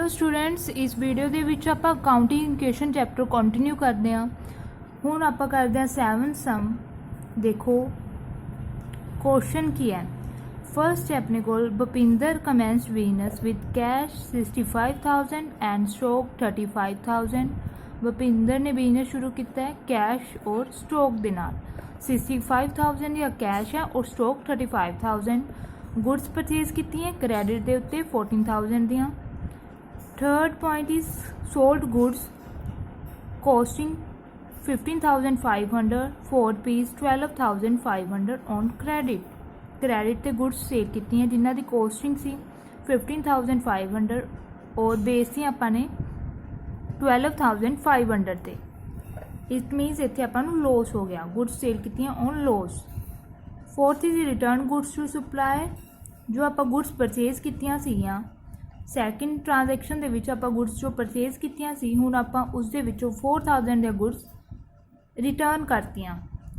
Hello students, इस video ਦੇ ਵਿੱਚ ਆਪਾਂ ਅਕਾਊਂਟਿੰਗ ਇਕੁਏਸ਼ਨ ਚੈਪਟਰ ਕੰਟੀਨਿਊ ਕਰਦੇ ਹਾਂ। ਹੁਣ ਆਪਾਂ ਕਰਦੇ ਹਾਂ 7 ਸਮ। ਦੇਖੋ क्वेश्चन की है। फर्स्ट है अपने को Bhupinder commenced business with cash 65,000 and stock 35,000। Bhupinder ने बिजनेस शुरू किया है कैश और स्टॉक के नाल। 65,000 या कैश है और स्टॉक 35,000। गुड्स परचेज की क्रेडिट के उत्ते 14,000 दियाँ। Third point is sold goods costing 15,500 4 piece 12,500 on credit. Credit ते गुड्स सेल की जिन्हों की कॉस्टिंग सी 15,500 और बेस थी आपाने 12,500 ते। इट मीनस इतने आपान लॉस हो गया, गुड्स सेल की on loss. Fourth is return goods to supplier, जो आप गुड्स परचेज कीतियां सीगियां। सैकेंड ट्रांजैक्शन दे विच आपां गुड्स जो परचेज कीतियां सी, हुण आपां उस दे विचों 4,000 दे गुड्स रिटर्न करतियां।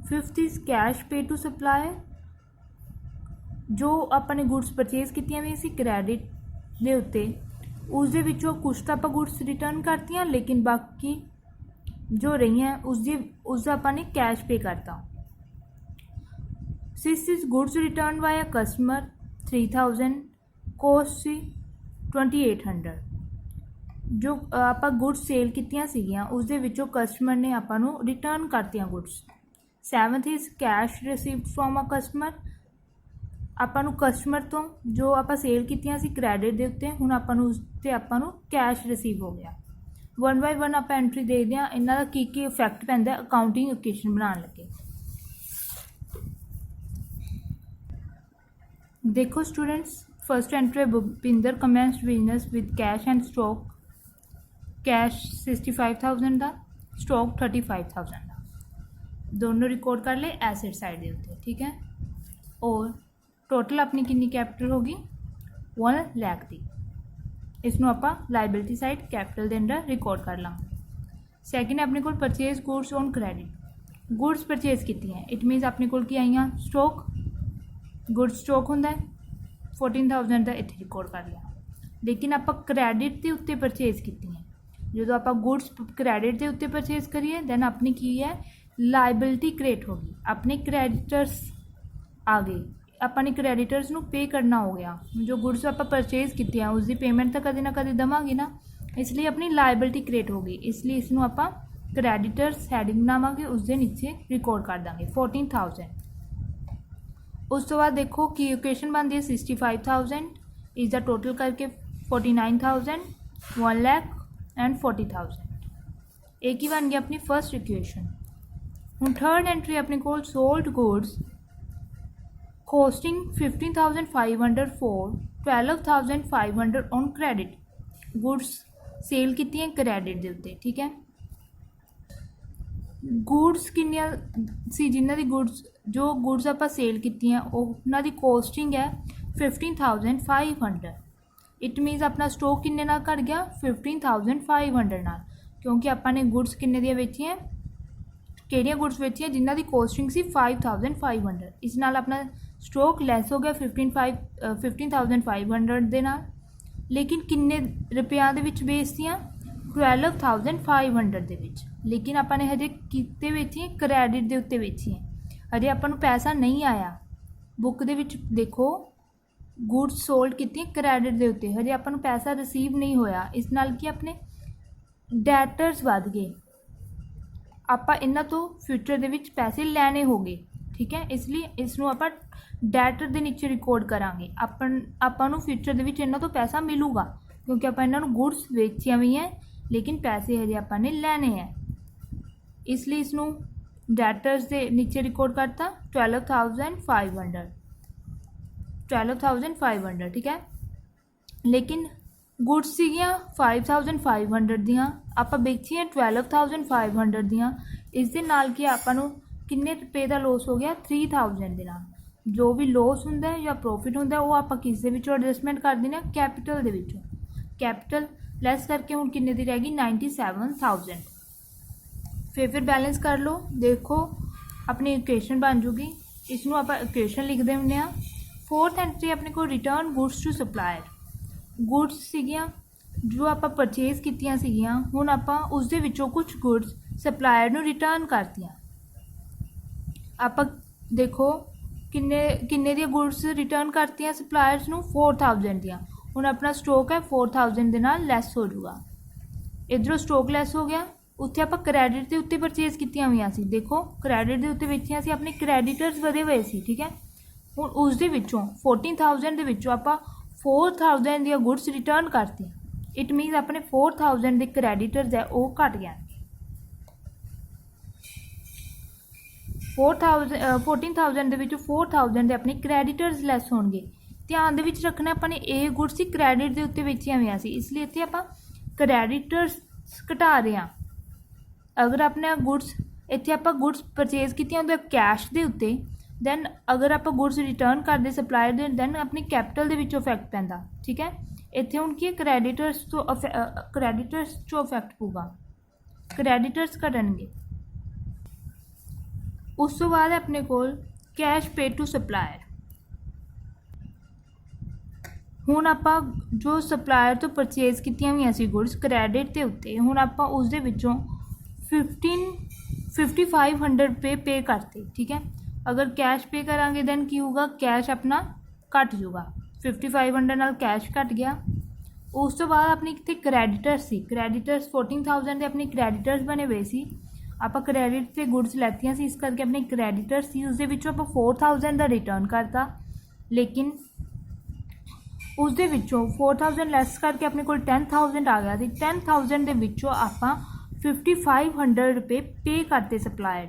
Fifth is cash pay to supplier, जो अपने गुड्स परचेज कीतियां भी सी क्रेडिट दे उत्ते, उस दे विचों कुछ तो आपां गुड्स रिटर्न करतियां, लेकिन बाकी जो रही हैं उसका अपने कैश पे करता। Six is goods return via customer 3,000, cost सी 2,800। जो आप गुड्स सेल कीतियां सीगियां उस दे विचों कस्टमर ने आपां नूं रिटर्न करतियां goods. Seventh is cash received from a customer, आपां नूं कस्टमर तो जो आप सेल कीतियां सी क्रेडिट दे उत्ते, हुण आपां नूं उस ते आपां नूं कैश रिसीव हो गया। वन बाय वन आप एंट्री देखते हैं इन्हां दा की इफैक्ट पैंदा अकाउंटिंग इक्वेशन बनाने लगे। देखो students, first entry Bhupinder commenced business with cash and stock. Cash 65,000 का, स्टॉक 35,000 का, दोनों रिकॉर्ड कर ले एसेट साइड के उत्ते, ठीक है। और टोटल अपनी कितनी कैपिटल होगी 1 लाख की। इसनों आपां लाइबिलिटी साइड कैपिटल के अंदर रिकॉर्ड कर लांगे। सैकेंड अपने को purchase goods on credit, goods purchase की हैं, इट मीनस अपने को आईयां स्टॉक। गुड्स स्टॉक होंदा है 14,000 का इत्थे रिकॉर्ड कर लिया, लेकिन आप क्रेडिट के उत्ते परचेज की हैं। जो आप गुड्स क्रेडिट के उत्ते परचेज करिए दैन अपनी की है लाइबिलिटी क्रिएट होगी, अपने क्रेडिटर्स आ गए, अपने क्रेडिटर्स नूं पे करना हो गया। जो गुड्स आप परचेज की हैं उसकी पेमेंट तो कदे ना कदे देवांगे ना, इसलिए अपनी लाइबिलिटी क्रिएट होगी, इसलिए इसनूं आप क्रेडिटर्स हैडिंग बनावांगे, उसके नीचे रिकॉर्ड कर देंगे 14,000। उस तो बाद देखो कि इक्वेशन बनती है 65,000 इज द टोटल करके 49,000 1 लाख एंड 40,000। एक ही बन गया अपनी फर्स्ट इक्वेशन। हूँ थर्ड एंट्री अपने को sold goods costing 15,500 for 12,500 on credit. Goods sale की क्रेडिट के उत्ते, ठीक है। गुड्स किनिया सी जिन्हों की गुड्स जो गुड्स आप सेल की उन्हों की कॉस्टिंग है 15,500। इट मीनस अपना स्टॉक किन्ने नाल घट गया 15,500 नाल, क्योंकि आपने गुड्स किन्ने दियां बेचियां, किहड़ियां गुड्स बेचियां जिन्हां दी कॉस्टिंग सी 5,500। इस नाल अपना स्टॉक लैस हो गया 15,500 दे नाल, लेकिन किन्ने रुपया दे विच बेचतियां 12,500 दे विच, लेकिन आपने हजे किते बेचियां क्रेडिट दे उत्ते बेचियां, हजे आपां नूं पैसा नहीं आया। बुक दे विच देखो गुड्स सोल्ड की क्रेडिट के उत्ते, हजे आपां नूं पैसा रिसीव नहीं होया, इस नाल कि अपने डैटर्स वध गए, आपां इन्हां तो फ्यूचर दे विच पैसे लैने हो गए, ठीक है। इसलिए इसनूं आपां डैटर के नीचे रिकॉर्ड करांगे, आपां नूं फ्यूचर दे विच इन्हां तो पैसा मिलूगा, क्योंकि आपां इन्हां नूं गुड्स वेचियां भी हैं, लेकिन पैसे हजे आपां ने लैने हैं, इसलिए इसनूं डैटर्स के नीचे रिकॉर्ड करता 12,500, ठीक है। लेकिन गुड्स सीगियां 5,500 दियां, आप बेचियां 12,500 दियां, इस दे नाल कि आपां नूं किन्ने रुपए का लॉस हो गया 3,000 दे नाल। जो भी लॉस हुंदा है या प्रॉफिट हुंदा है वो आपां किस दे विचों एडजस्टमेंट कर देना कैपिटल दे विचों। कैपिटल लैस करके हुण किन्ने दी रह गई 97,000। फिर बैलेंस कर लो, देखो अपनी इक्वेशन बन जूगी, इसनूं आपां इक्वेशन लिख देंगे हैं। फोर्थ एंट्री अपने को return goods to supplier, goods सीगियां ਜੋ ਆਪਾਂ ਪਰਚੇਜ਼ ਕੀਤੀਆਂ ਸੀਗੀਆਂ ਹੁਣ ਆਪਾਂ ਉਸ ਦੇ ਵਿੱਚੋਂ ਕੁਝ ਗੁੱਡਸ ਸਪਲਾਇਰ ਨੂੰ ਰਿਟਰਨ ਕਰਤੀਆਂ। ਆਪਾਂ ਦੇਖੋ ਕਿੰਨੇ ਦੀਆਂ ਗੁੱਡਸ ਰਿਟਰਨ ਕਰਤੀਆਂ ਸਪਲਾਇਰਸ ਨੂੰ 4000 ਦੀਆਂ। ਹੁਣ ਆਪਣਾ ਸਟਾਕ ਹੈ 4000 ਦੇ ਨਾਲ ਲੈਸ ਹੋ ਜਾਊਗਾ। ਇੱਧਰੋਂ ਸਟਾਕ ਲੈਸ ਹੋ ਗਿਆ। ਉੱਥੇ ਆਪਾਂ ਕ੍ਰੈਡਿਟ ਦੇ ਉੱਤੇ ਪਰਚੇਜ਼ ਕੀਤੀਆਂ ਹੋਈਆਂ ਸੀ। ਦੇਖੋ ਕ੍ਰੈਡਿਟ ਦੇ ਉੱਤੇ ਵੇਚੀਆਂ ਸੀ, ਆਪਣੇ ਕ੍ਰੈਡੀਟਰਸ ਵਧੇ ਹੋਏ ਸੀ। ਠੀਕ ਹੈ, ਹੁਣ ਉਸ ਦੇ ਵਿੱਚੋਂ 14000 ਦੇ ਵਿੱਚੋਂ ਆਪਾਂ 4000 ਦੀਆਂ ਗੁੱਡਸ ਰਿਟਰਨ ਕਰਤੀਆਂ। ਇਟ ਮੀਨਸ ਆਪਣੇ 4000 ਦੇ ਕ੍ਰੈਡੀਟਰਸ ਹੈ ਉਹ ਘਟ ਗਿਆ। 14000 ਦੇ ਵਿੱਚੋਂ 4000 ਦੇ ਆਪਣੇ ਕ੍ਰੈਡੀਟਰਸ ਲੈਸ ਹੋਣਗੇ। ਧਿਆਨ ਦੇ ਵਿੱਚ ਰੱਖਣਾ ਆਪਾਂ ਨੇ ਇਹ ਗੁੱਡਸ ਹੀ ਕ੍ਰੈਡਿਟ ਦੇ ਉੱਤੇ ਵੇਚੀਆਂ ਹੋਈਆਂ ਸੀ, ਇਸ ਲਈ ਇੱਥੇ ਆਪਾਂ ਕ੍ਰੈਡੀਟਰਸ ਘਟਾ ਰਹੇ ਹਾਂ। ਅਗਰ ਆਪਣੇ ਗੁੱਡਸ ਇੱਥੇ ਆਪਾਂ ਗੁੱਡਸ ਪਰਚੇਜ਼ ਕੀਤੀਆਂ ਉਹਦੇ ਕੈਸ਼ ਦੇ ਉੱਤੇ, ਦੈਨ ਅਗਰ ਆਪਾਂ ਗੁੱਡਸ ਰਿਟਰਨ ਕਰਦੇ ਸਪਲਾਇਰ ਦੇ, ਦੈਨ ਆਪਣੀ ਕੈਪੀਟਲ ਦੇ ਵਿੱਚੋਂ ਇਫੈਕਟ ਪੈਂਦਾ। ਠੀਕ ਹੈ, ਇੱਥੇ ਹੁਣ ਕੀ ਕ੍ਰੈਡੀਟਰਸ ਤੋਂ ਕ੍ਰੈਡੀਟਰਸ 'ਚੋਂ ਇਫੈਕਟ ਪਊਗਾ, ਕ੍ਰੈਡੀਟਰਸ ਘਟਣਗੇ। ਉਸ ਤੋਂ ਬਾਅਦ ਆਪਣੇ ਕੋਲ ਕੈਸ਼ ਪੇ ਟੂ ਸਪਲਾਇਰ। ਹੁਣ ਆਪਾਂ ਜੋ ਸਪਲਾਇਰ ਤੋਂ ਪਰਚੇਜ਼ ਕੀਤੀਆਂ ਹੋਈਆਂ ਸੀ ਗੁੱਡਸ ਕ੍ਰੈਡਿਟ ਦੇ ਉੱਤੇ, ਹੁਣ ਆਪਾਂ ਉਸ ਦੇ ਵਿੱਚੋਂ 5500 ਰੁਪਏ ਪੇ ਕਰਤੇ। ਠੀਕ ਹੈ, ਅਗਰ ਕੈਸ਼ ਪੇ ਕਰਾਂਗੇ ਦੈਨ ਕੀ ਹੋਊਗਾ, ਕੈਸ਼ ਆਪਣਾ ਘੱਟ ਜੂਗਾ। 5500 ਨਾਲ ਕੈਸ਼ ਘੱਟ ਗਿਆ। ਉਸ ਤੋਂ ਬਾਅਦ ਆਪਣੀ ਇੱਥੇ ਕ੍ਰੈਡੀਟਰਸ ਸੀ, ਕ੍ਰੈਡੀਟਰਸ 14000 ਦੇ ਆਪਣੇ ਕ੍ਰੈਡੀਟਰਸ ਬਣੇ ਹੋਏ ਸੀ। ਆਪਾਂ ਕ੍ਰੈਡਿਟ 'ਤੇ ਗੁੱਡਸ ਲੈਤੀਆਂ ਸੀ, ਇਸ ਕਰਕੇ ਆਪਣੇ ਕ੍ਰੈਡੀਟਰਸ ਸੀ ਉਸ ਦੇ ਵਿੱਚੋਂ ਆਪਾਂ 4000 ਦਾ ਰਿਟਰਨ ਕਰਤਾ। ਲੇਕਿਨ ਉਸ ਦੇ ਵਿੱਚੋਂ 4000 ਲੈਸ ਕਰਕੇ ਆਪਣੇ ਕੋਲ 10000 ਆ ਗਿਆ ਸੀ। 10000 ਦੇ ਵਿੱਚੋਂ ਆਪਾਂ 5500 ਰੁਪਏ ਪੇ ਕਰਤੇ ਸਪਲਾਇਰ।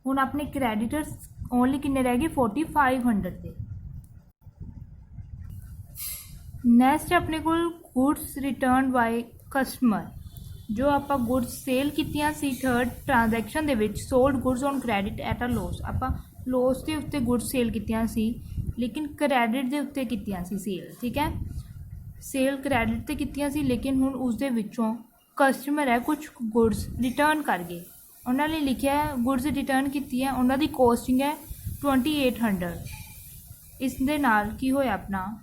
ਹੁਣ ਆਪਣੇ ਕ੍ਰੈਡੀਟਰਸ ਓਨਲੀ ਕਿੰਨੇ ਰਹਿ ਗਏ, 4500 ਦੇ। ਨੈਕਸਟ ਆਪਣੇ ਕੋਲ ਗੁੱਡਸ ਰਿਟਰਨ ਬਾਏ ਕਸਟਮਰ। ਜੋ ਆਪਾਂ ਗੁੱਡਸ ਸੇਲ ਕੀਤੀਆਂ ਸੀ ਥਰਡ ਟ੍ਰਾਂਜੈਕਸ਼ਨ ਦੇ ਵਿੱਚ, sold goods on credit at a loss. ਆਪਾਂ ਲੋਸ ਦੇ ਉੱਤੇ ਗੁੱਡਸ ਸੇਲ ਕੀਤੀਆਂ ਸੀ, ਲੇਕਿਨ ਕ੍ਰੈਡਿਟ ਦੇ ਉੱਤੇ ਕੀਤੀਆਂ ਸੀ ਸੇਲ। ਠੀਕ ਹੈ, ਸੇਲ ਕ੍ਰੈਡਿਟ 'ਤੇ ਕੀਤੀਆਂ ਸੀ, ਲੇਕਿਨ ਹੁਣ ਉਸ ਦੇ ਵਿੱਚੋਂ ਕਸਟਮਰ ਹੈ ਕੁਝ ਗੁੱਡਸ ਰਿਟਰਨ ਕਰ ਗਏ। ਉਹਨਾਂ ਨੇ ਲਿਖਿਆ ਗੁੱਡਸ ਰਿਟਰਨ ਕੀਤੀ ਹੈ, ਉਹਨਾਂ ਦੀ ਕੋਸਟਿੰਗ ਹੈ 2800। ਇਸ ਦੇ ਨਾਲ ਕੀ ਹੋਇਆ ਆਪਣਾ,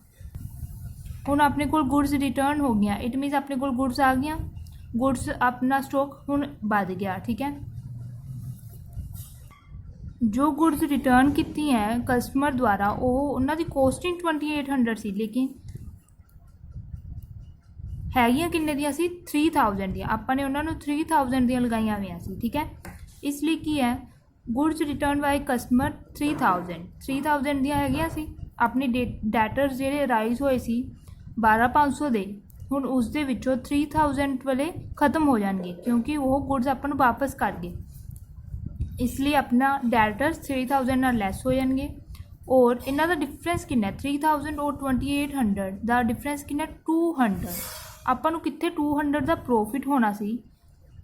ਹੁਣ ਆਪਣੇ ਕੋਲ ਗੁੱਡਸ ਰਿਟਰਨ ਹੋ ਗਈਆਂ। ਇਟ ਮੀਨਸ ਆਪਣੇ ਕੋਲ ਗੁੱਡਸ ਆ ਗਈਆਂ, ਗੁੱਡਸ ਆਪਣਾ ਸਟਾਕ ਹੁਣ ਵੱਧ ਗਿਆ। ਠੀਕ ਹੈ, ਜੋ ਗੁੱਡਸ ਰਿਟਰਨ ਕੀਤੀ ਹੈ ਕਸਟਮਰ ਦੁਆਰਾ ਉਹ ਉਹਨਾਂ ਦੀ ਕੋਸਟਿੰਗ 2800 ਸੀ, ਲੇਕਿਨ ਹੈਗੀਆਂ ਕਿੰਨੇ ਦੀਆਂ ਸੀ, 3000 ਦੀਆਂ। ਆਪਾਂ ਨੇ ਉਹਨਾਂ ਨੂੰ 3000 ਦੀਆਂ ਲਗਾਈਆਂ ਹੋਈਆਂ ਸੀ। ਠੀਕ ਹੈ, ਇਸ ਲਈ ਕੀ ਹੈ, ਗੁੱਡਸ ਰਿਟਰਨ ਬਾਈ ਕਸਟਮਰ 3000 ਦੀਆਂ ਹੈਗੀਆਂ ਸੀ। ਆਪਣੇ ਡੈਟਰਸ ਜਿਹੜੇ ਰਾਈਜ਼ ਹੋਏ ਸੀ 12500 ਦੇ, ਹੁਣ ਉਸ ਦੇ ਵਿੱਚੋਂ 3000 ਵਾਲੇ ਖਤਮ ਹੋ ਜਾਣਗੇ ਕਿਉਂਕਿ ਉਹ ਗੁੱਡਸ ਆਪਾਂ ਨੂੰ ਵਾਪਸ ਕਰ ਗਏ। ਇਸ ਲਈ ਆਪਣਾ ਡੈਟਰਸ 3000 ਨਾਲ ਲੈਸ ਹੋ ਜਾਣਗੇ। ਔਰ ਇਹਨਾਂ ਦਾ ਡਿਫਰੈਂਸ ਕਿੰਨਾ, 3000 ਔਰ 2800 ਦਾ ਡਿਫਰੈਂਸ ਕਿੰਨਾ, 200। ਆਪਾਂ ਨੂੰ ਕਿੱਥੇ 200 ਦਾ ਪ੍ਰੋਫਿਟ ਹੋਣਾ ਸੀ।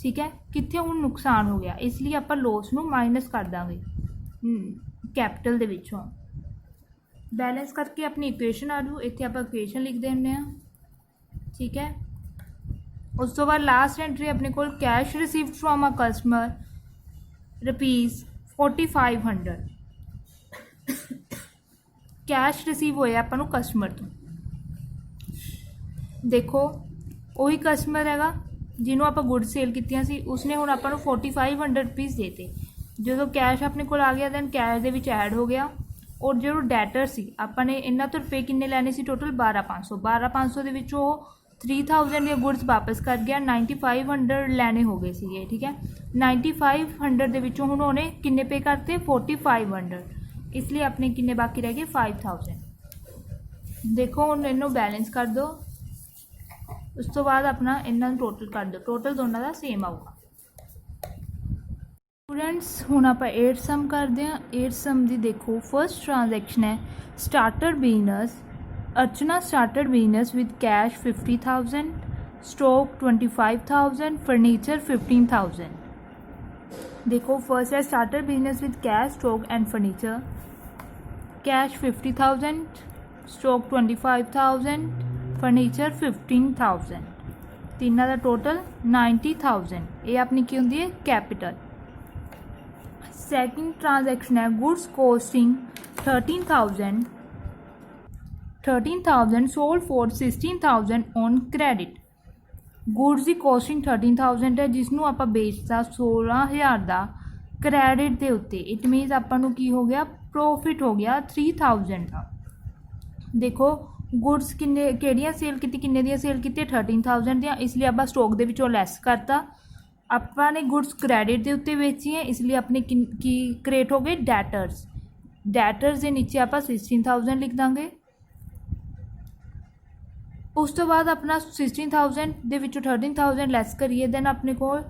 ਠੀਕ ਹੈ, ਕਿੱਥੇ ਹੁਣ ਨੁਕਸਾਨ ਹੋ ਗਿਆ, ਇਸ ਲਈ ਆਪਾਂ ਲੋਸ ਨੂੰ ਮਾਈਨਸ ਕਰ ਦਾਂਗੇ ਕੈਪੀਟਲ ਦੇ ਵਿੱਚੋਂ। ਬੈਲੈਂਸ ਕਰਕੇ ਆਪਣੀ ਇਕੁਏਸ਼ਨ ਆ ਜੂ, ਇੱਥੇ ਆਪਾਂ ਇਕੁਏਸ਼ਨ ਲਿਖ ਦਿੰਦੇ ਹਾਂ। ਠੀਕ ਹੈ, ਉਸ ਤੋਂ ਬਾਅਦ ਲਾਸਟ ਐਂਟਰੀ ਆਪਣੇ ਕੋਲ cash received from a customer ₹4500। Cash receive ਹੋਇਆ ਆਪਾਂ ਨੂੰ ਕਸਟਮਰ ਤੋਂ। ਦੇਖੋ ਉਹੀ ਕਸਟਮਰ ਹੈਗਾ ਜਿਹਨੂੰ ਆਪਾਂ ਗੁੱਡ ਸੇਲ ਕੀਤੀਆਂ ਸੀ, ਉਸਨੇ ਹੁਣ ਆਪਾਂ ਨੂੰ 4500 ਰੁਪੀਸ ਦੇਤੇ। ਜਦੋਂ ਕੈਸ਼ ਆਪਣੇ ਕੋਲ ਆ ਗਿਆ ਦੈਨ ਕੈਸ਼ ਦੇ ਵਿੱਚ ਐਡ ਹੋ ਗਿਆ। ਔਰ ਜੋ ਡੈਟਰ ਸੀ ਆਪਾਂ ਨੇ ਇਹਨਾਂ ਤੋਂ ਰੁਪਏ ਕਿੰਨੇ ਲੈਣੇ ਸੀ, ਟੋਟਲ 12500 ਦੇ ਵਿੱਚੋਂ ਉਹ 3000 ਦੀਆਂ ਗੁੱਡਸ ਵਾਪਸ ਕਰ ਗਿਆ, 9500 ਲੈਣੇ ਹੋ ਗਏ ਸੀਗੇ। ਠੀਕ ਹੈ, 9500 ਦੇ ਵਿੱਚੋਂ ਹੁਣ ਉਹਨੇ ਕਿੰਨੇ ਪੇ ਕਰਤੇ, 4500। ਇਸ ਲਈ ਆਪਣੇ ਕਿੰਨੇ ਬਾਕੀ ਰਹਿ ਗਏ, 5000। ਦੇਖੋ ਹੁਣ ਇਹਨੂੰ ਬੈਲੈਂਸ ਕਰ ਦਿਓ, ਉਸ ਤੋਂ ਬਾਅਦ ਆਪਣਾ ਇਹਨਾਂ ਨੂੰ ਟੋਟਲ ਕਰ ਦਿਓ, ਟੋਟਲ ਦੋਨਾਂ ਦਾ ਸੇਮ ਆਊਗਾ। स्टूडेंट्स ਹੁਣ ਆਪਾਂ 8 ਸਮ ਕਰਦੇ ਹਾਂ। 8 ਸਮ ਦੀ ਦੇਖੋ ਫਸਟ ਟ੍ਰਾਂਜੈਕਸ਼ਨ ਹੈ starter business. Archana started business with cash 50,000, stock 25,000, furniture 15,000. देखो फर्स्ट है started business with cash, stock and furniture. Cash 50,000, stock 25,000, furniture 15,000. तीनों का टोटल 90,000। ये अपनी की होंगी है कैपिटल। सेकंड ट्रांजैक्शन है goods costing 13,000, 13,000 sold for 16,000 on credit। Goods the costing 13,000 ਹੈ ਜਿਸਨੂੰ ਆਪਾਂ ਵੇਚਤਾ 16,000 ਦਾ ਕ੍ਰੈਡਿਟ ਦੇ ਉੱਤੇ। ਇਟ ਮੀਨਸ ਆਪਾਂ ਨੂੰ ਕੀ ਹੋ ਗਿਆ, ਪ੍ਰੋਫਿਟ ਹੋ ਗਿਆ 3,000 ਦਾ। ਦੇਖੋ ਗੁਡਸ ਕਿੰਨੇ ਕਿਹੜੀਆਂ ਸੇਲ ਕੀਤੀ, ਕਿੰਨੇ ਦੀਆਂ ਸੇਲ ਕੀਤੀ, 13,000 ਦੀਆਂ। ਇਸ ਲਈ ਆਪਾਂ ਸਟੋਕ ਦੇ ਵਿੱਚੋਂ ਲੈਸ ਕਰਤਾ। ਆਪਾਂ ਨੇ ਗੁਡਸ ਕ੍ਰੈਡਿਟ ਦੇ ਉੱਤੇ ਵੇਚੀ ਹੈ, ਇਸ ਲਈ ਆਪਣੇ ਕੀ ਕ੍ਰੀਏਟ ਹੋ ਗਏ, ਡੈਟਰਸ। ਡੈਟਰਸ ਦੇ ਨੀਚੇ ਆਪਾਂ 16,000 ਲਿਖ ਦਾਂਗੇ। ਉਸ ਤੋਂ ਬਾਅਦ ਆਪਣਾ 16,000 ਦੇ ਵਿੱਚੋਂ 13,000 ਲੈਸ ਕਰੀਏ, ਦੈਨ ਆਪਣੇ ਕੋਲ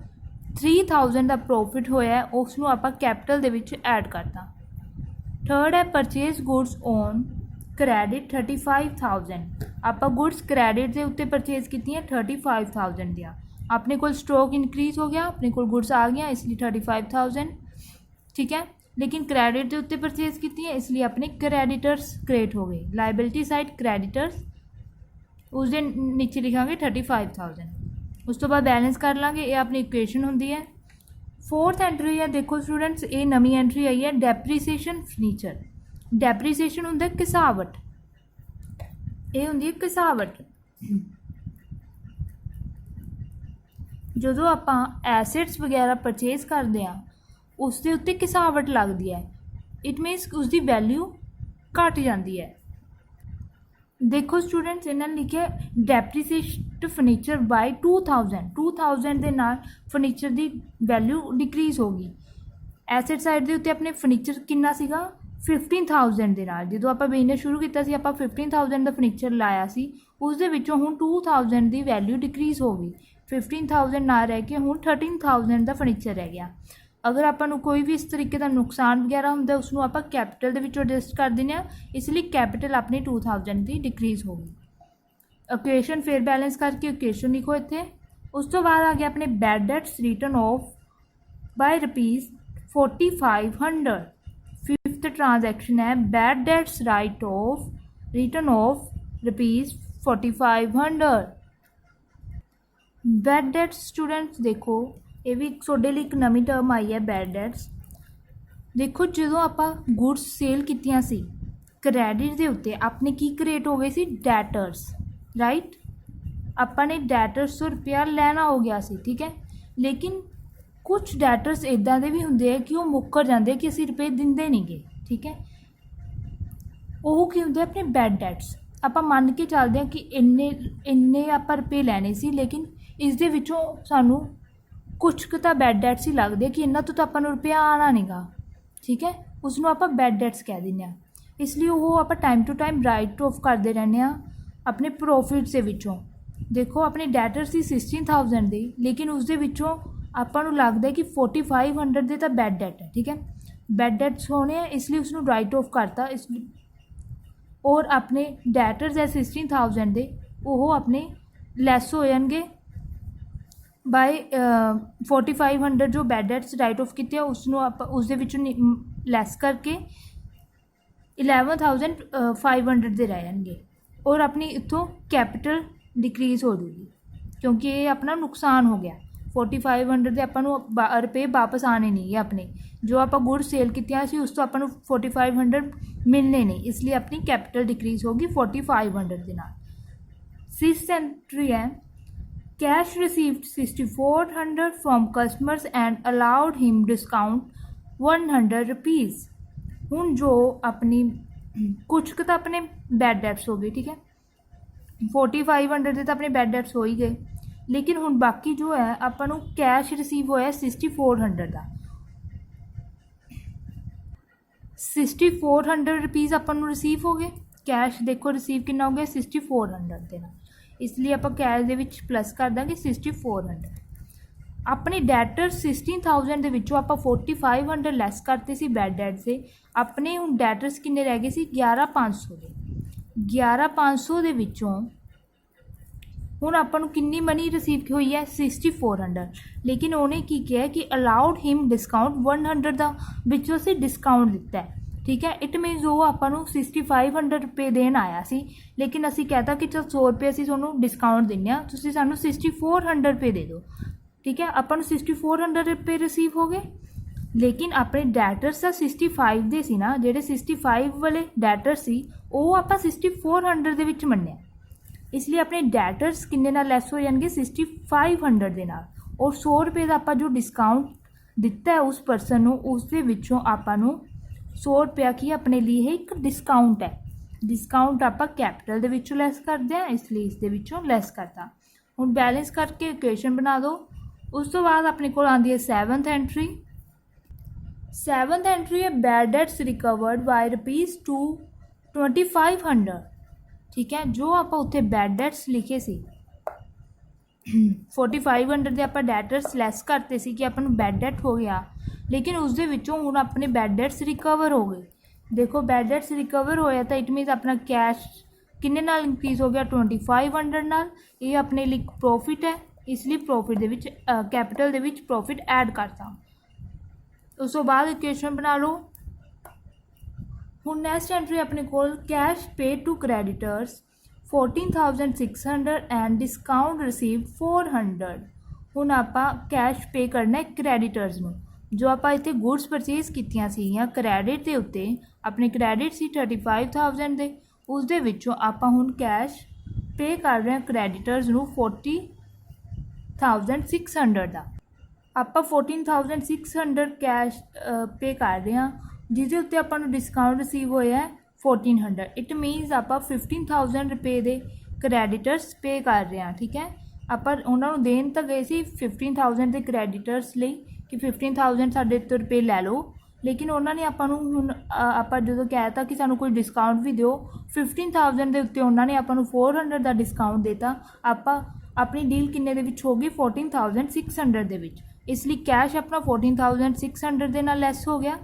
3,000 ਦਾ ਪ੍ਰੋਫਿਟ ਹੋਇਆ, ਉਸ ਨੂੰ ਆਪਾਂ ਕੈਪੀਟਲ ਦੇ ਵਿੱਚ ਐਡ ਕਰਤਾ। ਥਰਡ ਹੈ ਪਰਚੇਜ਼ ਗੁਡਸ ਔਨ ਕ੍ਰੈਡਿਟ 35,000। ਆਪਾਂ ਗੁਡਸ ਕ੍ਰੈਡਿਟ ਦੇ ਉੱਤੇ ਪਰਚੇਜ਼ ਕੀਤੀਆਂ 35,000 ਦੀਆਂ। ਆਪਣੇ ਕੋਲ ਸਟੋਕ ਇਨਕਰੀਜ਼ ਹੋ ਗਿਆ, ਆਪਣੇ ਕੋਲ ਗੁਡਸ ਆ ਗਈਆਂ, ਇਸ ਲਈ 35,000, ਠੀਕ ਹੈ। ਲੇਕਿਨ ਕ੍ਰੈਡਿਟ ਦੇ ਉੱਤੇ ਪਰਚੇਜ਼ ਕੀਤੀਆਂ, ਇਸ ਲਈ ਆਪਣੇ ਕ੍ਰੈਡੀਟਰਸ ਕ੍ਰੀਏਟ ਹੋ ਗਏ। ਲਾਇਬਿਲਿਟੀ ਸਾਈਡ ਕ੍ਰੈਡੀਟਰਸ, ਉਸ ਦੇ ਨੀਚੇ ਲਿਖਾਂਗੇ 35,000। ਉਸ ਤੋਂ ਬਾਅਦ ਬੈਲੈਂਸ ਕਰ ਲਾਂਗੇ। ਇਹ ਆਪਣੀ ਇਕੁਏਸ਼ਨ ਹੁੰਦੀ ਹੈ। फोर्थ एंट्री है, देखो स्टूडेंट्स ये नवी एंट्री आई है डेप्रीसीएशन फर्नीचर। डेप्रीसीएशन होंगे घिसावट, ये होंगी घिसावट। जो आप एसेट्स वगैरह परचेज करते हैं उसके उत्ते घिसावट लगती है, इट मीनस उसकी वैल्यू घट जाती है। देखो स्टूडेंट्स इन्होंने लिखा डेप्रीसीएट फर्नीचर बाय 2000 के नाल फर्नीचर की वैल्यू डिक्रीज होगी। एसेट साइड के उत्ते अपने फर्नीचर कितना सीगा 15,000 के नाल, जो आप बिजनेस शुरू किया सी, आप 15,000 का फर्नीचर लाया सी, उस दे विचों हुण 2,000 की वैल्यू डिक्रीज हो गई। 15,000 ना रह के हुण 13,000 का फर्नीचर रह गया। अगर आपां नूं कोई भी इस तरीके का नुकसान वगैरह होंदा उसनूं आपां कैपिटल दे विचों एडजस्ट कर दिंदे आ, इसलिए कैपिटल अपनी 2,000 की डिक्रीज हो गई। इक्वेशन फिर बैलेंस करके इक्वेशन लिखो इत्थे। उस तो बाद आ गया अपने bad debts return off by ₹4,500। Fifth transaction है bad debts write off return off ₹4,500। Bad debts students देखो ये भी तुहाडे लई एक नवीं टर्म आई है बैड डेट्स। देखो जो आप गुड्स सेल कीतियां सी क्रैडिट के उत्ते अपने की क्रिएट हो गए सी डैटर्स, राइट। अपने डैटर्स ₹100 लेना हो गया सी, ठीक है। लेकिन कुछ डैटर्स इदां दे भी हुंदे है कि वो मुक्कर जाते कि असीं रुपए दिंदे नहीं गे, ठीक है। वो की हुंदे अपने बैड डेट्स। आप मन के चलते हैं कि इन्ने आप रुपए लैने सी, लेकिन इस दे विचों सानू कुछ कुछ तो बैड डेट्स ही लगते हैं कि इन्हों तो अपन रुपया आना नहीं गा, ठीक है। उसनों आप बैड डेट्स कह दें, इसलिए वो आप time to time write off करते रहने अपने प्रॉफिट्स के विचों। देखो अपने डेटर्स की 16,000 दी, लेकिन उस दे विचों आपां नूं लगदा है कि 4,500 दे तो बैड डेट है, ठीक है। बैड डेट्स होने इसलिए उसनों राइट ऑफ करता, इसलिए और अपने डेटर्स है 16,000 दे वो अपने लैस हो जाएंगे बाय 4,500 जो बैड डेट्स राइट ऑफ किए उसनों आप उस लैस करके 11,500 दे रह जाएंगे और अपनी इतों कैपिटल डिक्रीज हो जाएगी क्योंकि ये अपना नुकसान हो गया। 4,500 के अपन रुपये वापस आने नहीं है, अपने जो आप गुड सेल कितियां सी उस तो अपन 4,500 मिलने नहीं, इसलिए अपनी कैपिटल डिक्रीज होगी 4,500 के नाल। सिक्स्थ एंट्री है cash received 6,400 from customers and allowed him discount ₹100। हुण जो अपनी कुछ तो अपने बैड डेट्स हो गए, ठीक है। 4,500 के तो अपने बैड डेट्स हो ही गए, लेकिन हुण बाकी जो है अपन कैश रिसीव होया 6,400 का। ₹6,400 अपन रिसीव हो गए। कैश देखो रिसीव कितना हो गया 6,400 के नाल, इसलिए आप कैश दे विच प्लस कर देंगे 6,400। अपने डेटर 16,000 के विचों आप 4,500 लैस करते सी बैड डेट से, अपने हुण डेटर्स किन्ने रह गए सी 11,500 के। 11,500 के विचों हुण आपां नूं कितनी मनी रिसीव हुई है 6,400, लेकिन उन्हें की किया कि अलाउड हिम डिस्काउंट 100 का विचों से डिस्काउंट दिता है, ठीक है। इट मीनस वो आपां नूं 6,500 रुपये देन आया सी, लेकिन असी कहता कि चल 100 रुपये असीं तुहानूं डिस्काउंट दिंदे आ, तुसीं सानूं 6,400 रुपये दे दो, ठीक है। आपां नूं 6,400 रुपये रिसीव हो गए। लेकिन अपने डैटर्स ਤਾਂ 65 ਦੇ ਸੀ ਨਾ, ਜਿਹੜੇ 65 ਵਾਲੇ ਡੈਟਰ ਸੀ ਉਹ ਆਪਾਂ 6400 ਦੇ ਵਿੱਚ ਮੰਨਿਆ, ਇਸ ਲਈ ਆਪਣੇ ਡੈਟਰਸ ਕਿੰਨੇ ਨਾਲ ਲੈਸ ਹੋ ਜਾਣਗੇ 6500 ਦੇ ਨਾਲ। ਔਰ 100 ਰੁਪਏ ਦਾ ਆਪਾਂ ਜੋ ਡਿਸਕਾਊਂਟ ਦਿੱਤਾ ਹੈ ਉਸ ਪਰਸਨ ਨੂੰ, ਉਸ ਦੇ ਵਿੱਚੋਂ ਆਪਾਂ ਨੂੰ 100 ਰੁਪਇਆ ਕੀ ਆਪਣੇ ਲਈ ਇਹ ਇੱਕ ਡਿਸਕਾਊਂਟ ਹੈ। ਡਿਸਕਾਊਂਟ ਆਪਾਂ ਕੈਪੀਟਲ ਦੇ ਵਿੱਚੋਂ ਲੈਸ ਕਰਦੇ ਹਾਂ, ਇਸ ਲਈ ਇਸ ਦੇ ਵਿੱਚੋਂ ਲੈਸ ਕਰਤਾ। ਹੁਣ ਬੈਲੈਂਸ ਕਰਕੇ ਇਕੁਏਸ਼ਨ ਬਣਾ ਦਿਓ। ਉਸ ਤੋਂ ਬਾਅਦ ਆਪਣੇ ਕੋਲ ਆਉਂਦੀ ਹੈ 7th ਐਂਟਰੀ। 7th ਐਂਟਰੀ ਹੈ ਬੈਡ ਡੈਟਸ ਰਿਕਵਰਡ ਬਾਈ ₹2500। ਠੀਕ ਹੈ, ਜੋ ਆਪਾਂ ਉੱਥੇ ਬੈਡ ਡੈਟਸ ਲਿਖੇ ਸੀ 4500 ਦੇ ਆਪਾਂ ਡੈਟਰਸ ਲੈਸ ਕਰਤੇ ਸੀ ਕਿ ਆਪਾਂ ਨੂੰ ਬੈਡ ਡੈਟ ਹੋ ਗਿਆ, ਲੇਕਿਨ ਉਸ ਦੇ ਵਿੱਚੋਂ ਹੁਣ ਆਪਣੇ ਬੈਡ ਡੈਟਸ ਰਿਕਵਰ ਹੋ ਗਏ। ਦੇਖੋ ਬੈਡ ਡੈਟਸ ਰਿਕਵਰ ਹੋਇਆ ਤਾਂ ਇਟ ਮੀਨਸ ਆਪਣਾ ਕੈਸ਼ ਕਿੰਨੇ ਨਾਲ ਇੰਕਰੀਜ਼ ਹੋ ਗਿਆ 2500 ਨਾਲ। ਇਹ ਆਪਣੇ ਲਈ ਪ੍ਰੋਫਿਟ ਹੈ, ਇਸ ਲਈ ਪ੍ਰੋਫਿਟ ਦੇ ਵਿੱਚ ਕੈਪੀਟਲ ਦੇ ਵਿੱਚ ਪ੍ਰੋਫਿਟ ਐਡ ਕਰਤਾ। ਉਸ ਤੋਂ ਬਾਅਦ ਇਕੁਏਸ਼ਨ ਬਣਾ ਲਓ। ਹੁਣ ਨੈਕਸਟ ਐਂਟਰੀ ਆਪਣੇ ਕੋਲ cash paid to creditors 14,600 and discount received 400। ਹੁਣ ਆਪਾਂ ਕੈਸ਼ ਪੇ ਕਰਨਾ ਹੈ ਕ੍ਰੈਡੀਟਰਸ ਨੂੰ। ਜੋ ਆਪਾਂ ਇੱਥੇ ਗੁੱਡਸ ਪਰਚੇਜ਼ ਕੀਤੀਆਂ ਸੀਗੀਆਂ ਕ੍ਰੈਡਿਟ ਦੇ ਉੱਤੇ, ਆਪਣੇ ਕ੍ਰੈਡਿਟ ਸੀ 35,000 ਦੇ, ਉਸ ਦੇ ਵਿੱਚੋਂ ਆਪਾਂ ਹੁਣ ਕੈਸ਼ ਪੇ ਕਰ ਰਹੇ ਹਾਂ ਕ੍ਰੈਡੀਟਰਸ ਨੂੰ 14,600 ਦਾ। ਆਪਾਂ 14,600 ਕੈਸ਼ ਪੇ ਕਰ ਰਹੇ ਹਾਂ, ਜਿਹਦੇ ਉੱਤੇ ਆਪਾਂ ਨੂੰ ਡਿਸਕਾਊਂਟ ਰਿਸੀਵ ਹੋਇਆ 1400। ਇਟ ਮੀਨਸ ਆਪਾਂ 15,000 ਰੁਪਏ ਦੇ ਕ੍ਰੈਡੀਟਰਸ ਪੇ ਕਰ ਰਹੇ ਹਾਂ। ਠੀਕ ਹੈ, ਆਪਾਂ ਉਹਨਾਂ ਨੂੰ ਦੇਣ ਤਾਂ ਗਏ ਸੀ 15,000 ਦੇ ਕ੍ਰੈਡੀਟਰਸ ਲਈ ਕਿ 15,000 ਸਾਡੇ ਤੋਂ ਰੁਪਏ ਲੈ ਲਓ, ਲੇਕਿਨ ਉਹਨਾਂ ਨੇ ਆਪਾਂ ਨੂੰ ਹੁਣ ਆਪਾਂ ਜਦੋਂ ਕਹਿ ਤਾ ਕਿ ਸਾਨੂੰ ਕੋਈ ਡਿਸਕਾਊਂਟ ਵੀ ਦਿਓ, 15,000 ਦੇ ਉੱਤੇ ਉਹਨਾਂ ਨੇ ਆਪਾਂ ਨੂੰ 400 ਦਾ ਡਿਸਕਾਊਂਟ ਦੇਤਾ। ਆਪਾਂ ਆਪਣੀ ਡੀਲ ਕਿੰਨੇ ਦੇ ਵਿੱਚ ਹੋ ਗਈ 14,600 ਦੇ ਵਿੱਚ, ਇਸ ਲਈ ਕੈਸ਼ ਆਪਣਾ 14,600 ਦੇ ਨਾਲ ਲੈਸ ਹੋ ਗਿਆ।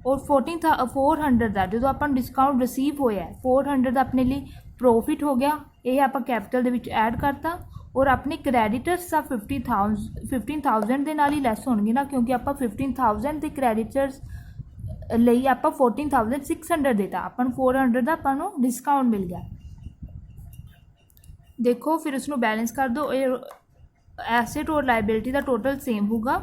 ਔਰ 400 ਦਾ ਜਦੋਂ ਆਪਾਂ ਨੂੰ ਡਿਸਕਾਊਂਟ ਰਿਸੀਵ ਹੋਇਆ 400 ਦਾ ਆਪਣੇ ਲਈ ਪ੍ਰੋਫਿਟ ਹੋ ਗਿਆ, ਇਹ ਆਪਾਂ ਕੈਪੀਟਲ ਦੇ ਵਿੱਚ ਐਡ ਕਰਤਾ। ਔਰ ਆਪਣੇ ਕ੍ਰੈਡੀਟਰਸ ਦਾ 15,000 ਦੇ ਨਾਲ ਹੀ ਲੈਸ ਹੋਣਗੇ ਨਾ, ਕਿਉਂਕਿ ਆਪਾਂ 15,000 ਦੇ ਕ੍ਰੈਡੀਟਰਸ ਲਈ ਆਪਾਂ 14,600 ਦੇਤਾ, ਆਪਾਂ ਨੂੰ 400 ਦਾ ਆਪਾਂ ਨੂੰ ਡਿਸਕਾਊਂਟ ਮਿਲ ਗਿਆ। ਦੇਖੋ ਫਿਰ ਉਸਨੂੰ ਬੈਲੈਂਸ ਕਰ ਦਿਓ। ਇਹ ਐਸੇਟ ਔਰ ਲਾਇਬਿਲਿਟੀ ਦਾ ਟੋਟਲ ਸੇਮ ਹੋਊਗਾ।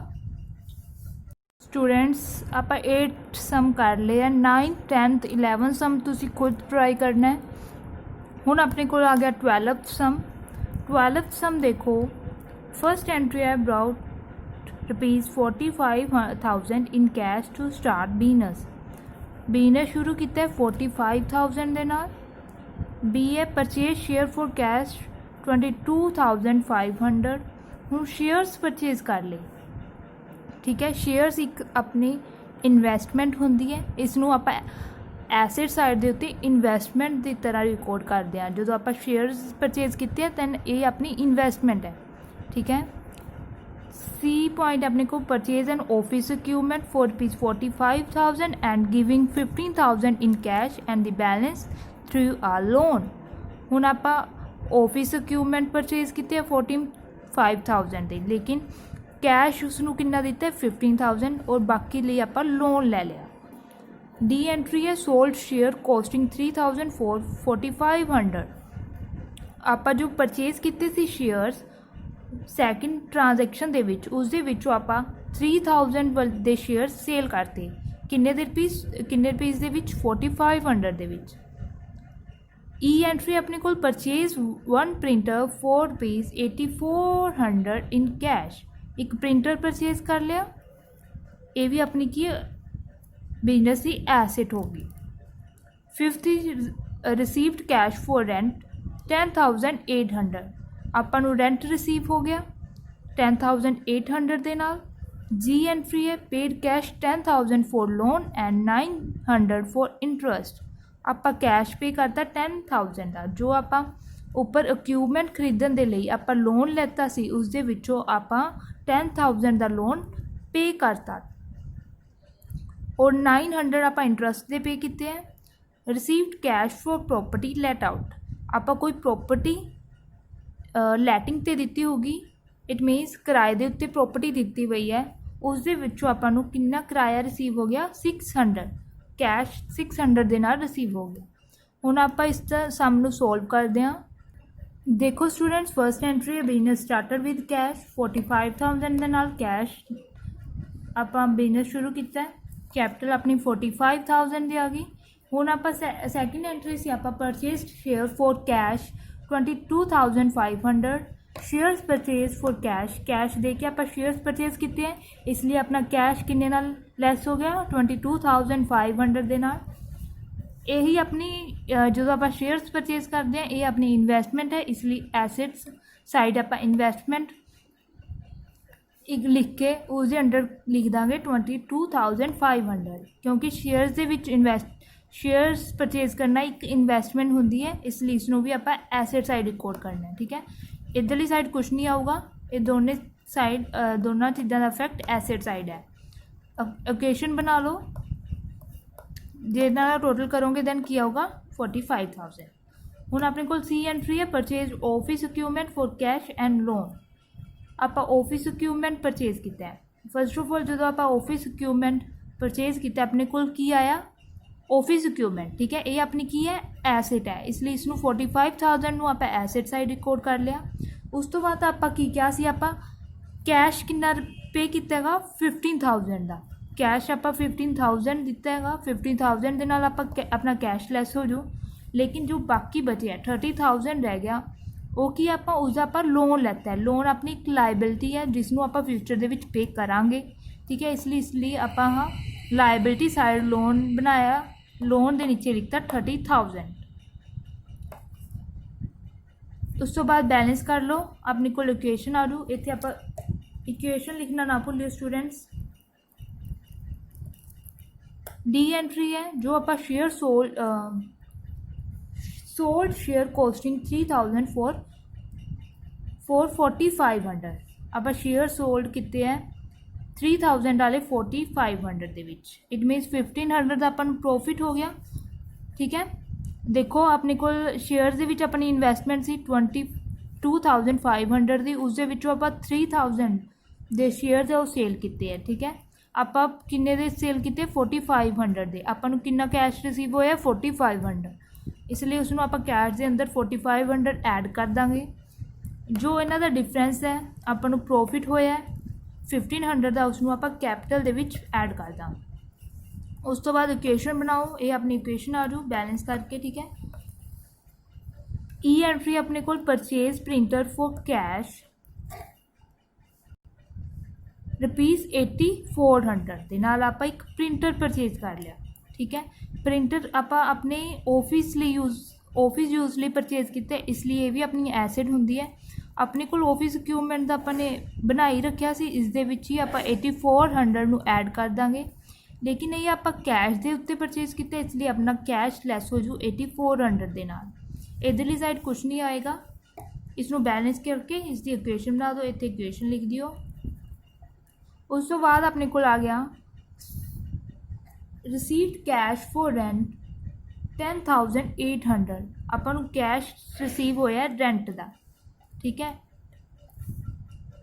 ਸਟੂਡੈਂਟਸ ਆਪਾਂ 8 ਸਮ ਕਰ ਲਏ ਆ, 9th 10th 11th ਸਮ ਤੁਸੀਂ ਖੁਦ ਟਰਾਈ ਕਰਨਾ ਹੈ। ਹੁਣ ਆਪਣੇ ਕੋਲ ਆ ਗਿਆ 12th ਸਮ। 12th ਸਮ ਦੇਖੋ, ਫਸਟ ਐਂਟਰੀ ਹੈ brought ₹45,000 in cash to start business. Business ਸ਼ੁਰੂ ਕੀਤਾ 45,000 ਦੇ ਨਾਲ। ਬੀ ਹੈ ਪਰਚੇਜ਼ ਸ਼ੇਅਰ ਫॉर ਕੈਸ਼ 22,500। ਹੁਣ ਸ਼ੇਅਰਸ ਪਰਚੇਜ਼ ਕਰ ਲਏ। ਠੀਕ ਹੈ, ਸ਼ੇਅਰਸ ਇੱਕ ਆਪਣੀ ਇਨਵੈਸਟਮੈਂਟ ਹੁੰਦੀ ਹੈ, ਇਸ ਨੂੰ ਆਪਾਂ ਐਸਿਡ ਸਾਈਡ ਦੇ ਉੱਤੇ ਇਨਵੈਸਟਮੈਂਟ ਦੀ ਤਰ੍ਹਾਂ ਰਿਕਾਰਡ ਕਰਦੇ ਹਾਂ। ਜਦੋਂ ਆਪਾਂ ਸ਼ੇਅਰਸ ਪਰਚੇਜ਼ ਕੀਤੇ ਆ ਦੈਨ ਇਹ ਆਪਣੀ ਇਨਵੈਸਟਮੈਂਟ ਹੈ। ਠੀਕ ਹੈ, ਸੀ ਪੁਆਇੰਟ ਆਪਣੇ ਕੋਲ purchase and office equipment for ₹45,000 and giving 15,000 in cash and the balance through ਆ ਲੋਨ। ਹੁਣ ਆਪਾਂ ਆਫਿਸ ਇਕਵਿਪਮੈਂਟ ਪਰਚੇਜ਼ ਕੀਤੇ 45,000 ਦੇ, ਲੇਕਿਨ ਕੈਸ਼ ਉਸਨੂੰ ਕਿੰਨਾ ਦਿੱਤਾ 15,000 ਔਰ ਬਾਕੀ ਲਈ ਆਪਾਂ ਲੋਨ ਲੈ ਲਿਆ। ਡੀ ਐਂਟਰੀ ਹੈ ਸੋਲਡ ਸ਼ੇਅਰ ਕੋਸਟਿੰਗ 3,000 ਫॉर 4,500। ਆਪਾਂ ਜੋ ਪਰਚੇਜ਼ ਕੀਤੇ ਸੀ ਸ਼ੇਅਰਸ ਸੈਕਿੰਡ ਟ੍ਰਾਂਜੈਕਸ਼ਨ ਦੇ ਵਿੱਚ, ਉਸ ਦੇ ਵਿੱਚੋਂ ਆਪਾਂ 3,000 ਦੇ ਸ਼ੇਅਰ ਸੇਲ ਕਰਤੇ। ਕਿੰਨੇ ਰੁਪੀਸ ਦੇ ਵਿੱਚ 4,500 ਦੇ ਵਿੱਚ। ਈ ਐਂਟਰੀ ਆਪਣੇ ਕੋਲ purchase 1 printer for ₹8,400 in cash. ਇੱਕ ਪ੍ਰਿੰਟਰ ਪਰਚੇਜ਼ ਕਰ ਲਿਆ, ਇਹ ਵੀ ਆਪਣੀ ਕੀ ਬਿਜ਼ਨਸ ਦੀ ਐਸੇਟ ਹੋ ਗਈ। 5th received cash for rent 10,800। ਆਪਾਂ ਨੂੰ ਰੈਂਟ ਰਿਸੀਵ ਹੋ ਗਿਆ 10,800 ਦੇ ਨਾਲ। ਜੀ ਐਂਟਰੀ ਹੈ paid cash 10,000 for loan and 900 for interest. ਆਪਾਂ ਕੈਸ਼ ਪੇ ਕਰਤਾ 10,000 ਦਾ, ਜੋ ਆਪਾਂ ਉੱਪਰ ਇਕਵਿਪਮੈਂਟ ਖਰੀਦਣ ਦੇ ਲਈ ਆਪਾਂ ਲੋਨ ਲੈਤਾ ਸੀ, ਉਸ ਦੇ ਵਿੱਚੋਂ ਆਪਾਂ 10,000 ਦਾ ਲੋਨ ਪੇ ਕਰਤਾ ਔਰ 900 ਆਪਾਂ ਇੰਟਰਸਟ ਦੇ ਪੇ ਕੀਤੇ ਹੈ। Received cash for property let out. ਆਪਾਂ ਕੋਈ ਪ੍ਰੋਪਰਟੀ ਲੈਟਿੰਗ 'ਤੇ ਦਿੱਤੀ ਹੋਊਗੀ, ਇਟ ਮੀਨਸ ਕਿਰਾਏ ਦੇ ਉੱਤੇ ਪ੍ਰੋਪਰਟੀ ਦਿੱਤੀ ਹੋਈ ਹੈ, ਉਸ ਦੇ ਵਿੱਚੋਂ ਆਪਾਂ ਨੂੰ ਕਿੰਨਾ ਕਿਰਾਇਆ ਰਿਸੀਵ ਹੋ ਗਿਆ 600। ਕੈਸ਼ 600 ਦੇ ਨਾਲ ਰਿਸੀਵ ਹੋ ਗਿਆ। ਹੁਣ ਆਪਾਂ ਇਸ ਦਾ ਸਮ ਨੂੰ ਸੋਲਵ ਕਰਦੇ ਹਾਂ। ਦੇਖੋ ਸਟੂਡੈਂਟਸ, ਫਸਟ ਐਂਟਰੀ ਹੈ ਬਿਜ਼ਨਸ ਸਟਾਰਟਡ ਵਿਦ ਕੈਸ਼ 45,000 ਦੇ ਨਾਲ ਕੈਸ਼ ਆਪਾਂ ਬਿਜ਼ਨਸ ਸ਼ੁਰੂ ਕੀਤਾ, ਕੈਪੀਟਲ ਆਪਣੀ 45,000 ਦੀ ਆ ਗਈ। ਹੁਣ ਆਪਾਂ ਸੈਕਿੰਡ ਐਂਟਰੀ ਸੀ ਆਪਾਂ purchased share for cash 22,500 shares purchase for cash दे के आप शेयर्स परचेज किए हैं, इसलिए अपना कैश किन्ने नाल लैस हो गया 22,500 दे नाल। यही अपनी जो आप शेयर्स परचेज करते हैं ये अपनी इन्वेस्टमेंट है, इसलिए एसेट्स साइड आप इन्वेस्टमेंट एक लिख के उसके अंडर लिख देंगे 22,500, क्योंकि शेयर्स के विच शेयर्स परचेज करना एक इन्वेस्टमेंट होंगी है, इसलिए इसनों भी आप एसेट साइड रिकॉर्ड करना है। ठीक है, इधरली साइड कुछ नहीं आऊगा, ये दोनों साइड दोनों चीज़ों का इफेक्ट एसेट साइड है। ओकेशन बना लो, जितना टोटल करोगे दैन की आऊगा 45,000। हूँ अपने को सी एंट्री है purchase office equipment for cash and loan. आप ऑफिस इक्विपमेंट परचेज किया है। फस्ट ऑफ ऑल जो आप ऑफिस इक्विपमेंट परचेज किया अपने को की आया ऑफिस इक्विपमेंट। ठीक है, ये अपनी की है एसेट है, इसलिए इसनों 45,000 आप एसेट साइड रिकॉर्ड कर लिया। उस तो बाद आप की क्या सी आप कैश कितना पे किया 15,000 का कैश आप 15,000 दिता है। 15,000 के नाल आप अपना कैश लैस हो जाओ, लेकिन जो बाकी बचे है 30,000 रह गया वो की आप उसका आप लोन लैता है। लोन अपनी एक लाइबिलिटी है जिसनों आप फ्यूचर के पे करांगे। ठीक है, इसलिए आप हाँ लाइबिलिटी साइड लोन बनाया, लोन के नीचे लिखता 30,000। उस तो बाद बैलेंस कर लो, अपने को इक्वेशन आ जाओ। इतने आप इक्वेशन लिखना ना भूलियो स्टूडेंट्स। डी एंट्री है जो आप share sold share costing 3,000 for 4500। आप शेयर सोल्ड किते हैं 3,000 वाले 4500 के विच, इट मीनस 1,500 का अपन प्रॉफिट हो गया। ठीक है, देखो अपने को शेयर के विच अपनी इन्वेस्टमेंट सी 22,500 की, उस आप 3,000 के शेयर वो सेल किए हैं। ठीक है, आप किन्ने दे सेल किए 4500 के, अपन कितना कैश रिसीव होया 4500, इसलिए उसमें आप कैश के अंदर 4500 ऐड कर देंगे। जो इन्हों का डिफरेंस है अपन प्रॉफिट होया 1,500 का, उसमें आप कैपिटल के विच ऐड कर देंगे। उस तो बाद इक्वेशन बनाओ, ये अपनी इक्वेशन आ जाओ बैलेंस करके। ठीक है, ई एंट्री अपने को परचेज प्रिंटर फॉर कैश ₹8400 के नाल आप एक प्रिंटर परचेज कर लिया। ठीक है, प्रिंटर आप अपने ऑफिस यूज़ लिए परचेज किया, इसलिए ये भी अपनी एसेट होंगी है। अपने को ऑफिस इक्विपमेंट का अपने बनाई रखा सी, इस दे विच ही आप 8400 ऐड कर देंगे, लेकिन ये आप कैश के उत्ते परचेज किया, इसलिए अपना कैश लैस हो जाऊ 8400 के नाल। इधरली साइड कुछ नहीं आएगा, इसनों बैलेंस करके इसकी इक्वेशन बना दो, इतने इक्वेशन लिख दियो। उस तो बाद अपने को आ गया received cash for rent 10,800। Upon cash receive होया रेंट का। ठीक है,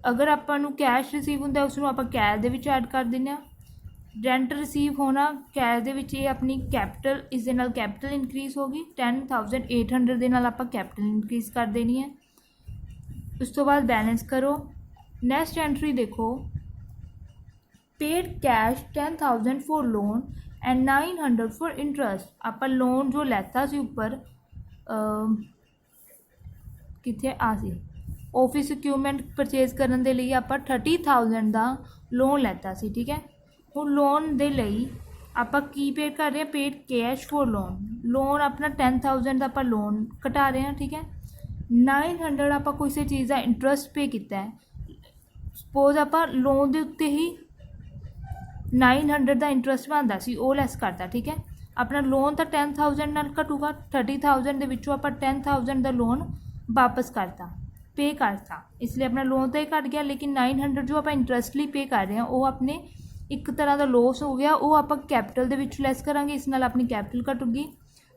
अगर अपन कैश रिसीव होंगे उसमें आप कैश के विच ऐड कर दें। रेंट रिसीव होना कैश के विच ये अपनी कैपिटल, इस दे नाल कैपिटल इनक्रीज होगी 10,800 के नाल आप कैपिटल इनक्रीज कर देनी है। उस तो बाद बैलेंस करो। नैक्सट एंट्री देखो, paid cash 10,000 for loan and 900 for interest. आप लोन जो लैता सी उपर कितने आ सी ऑफिस इक्विपमेंट परचेज करने के लिए आप 30,000 का लोन लैता सी। ठीक है, हूँ लोन के लिए आप की पेड कर रहे हैं, पेड कैश फॉर लोन अपना 10,000 का आप लोन घटा रहे हैं। ठीक है, 900 आप किसी चीज़ का इंटरस्ट पे किया है। सपोज आप लोन के उत्ते ही 900 का इंटरस्ट बनता सी, वो लैस करता। ठीक है, अपना लोन तो 10,000 नाल घटूगा, 30,000 के विचों आप 10,000 का लोन वापस करता, पे करता, इसलिए अपना लोन तो ही घट गया, लेकिन 900 जो आप इंटरस्ट लिए पे कर रहे हैं वो अपने एक तरह का लॉस हो गया, वो आप कैपिटल के विचों लैस करांगे, इस नाल अपनी कैपिटल घटूगी,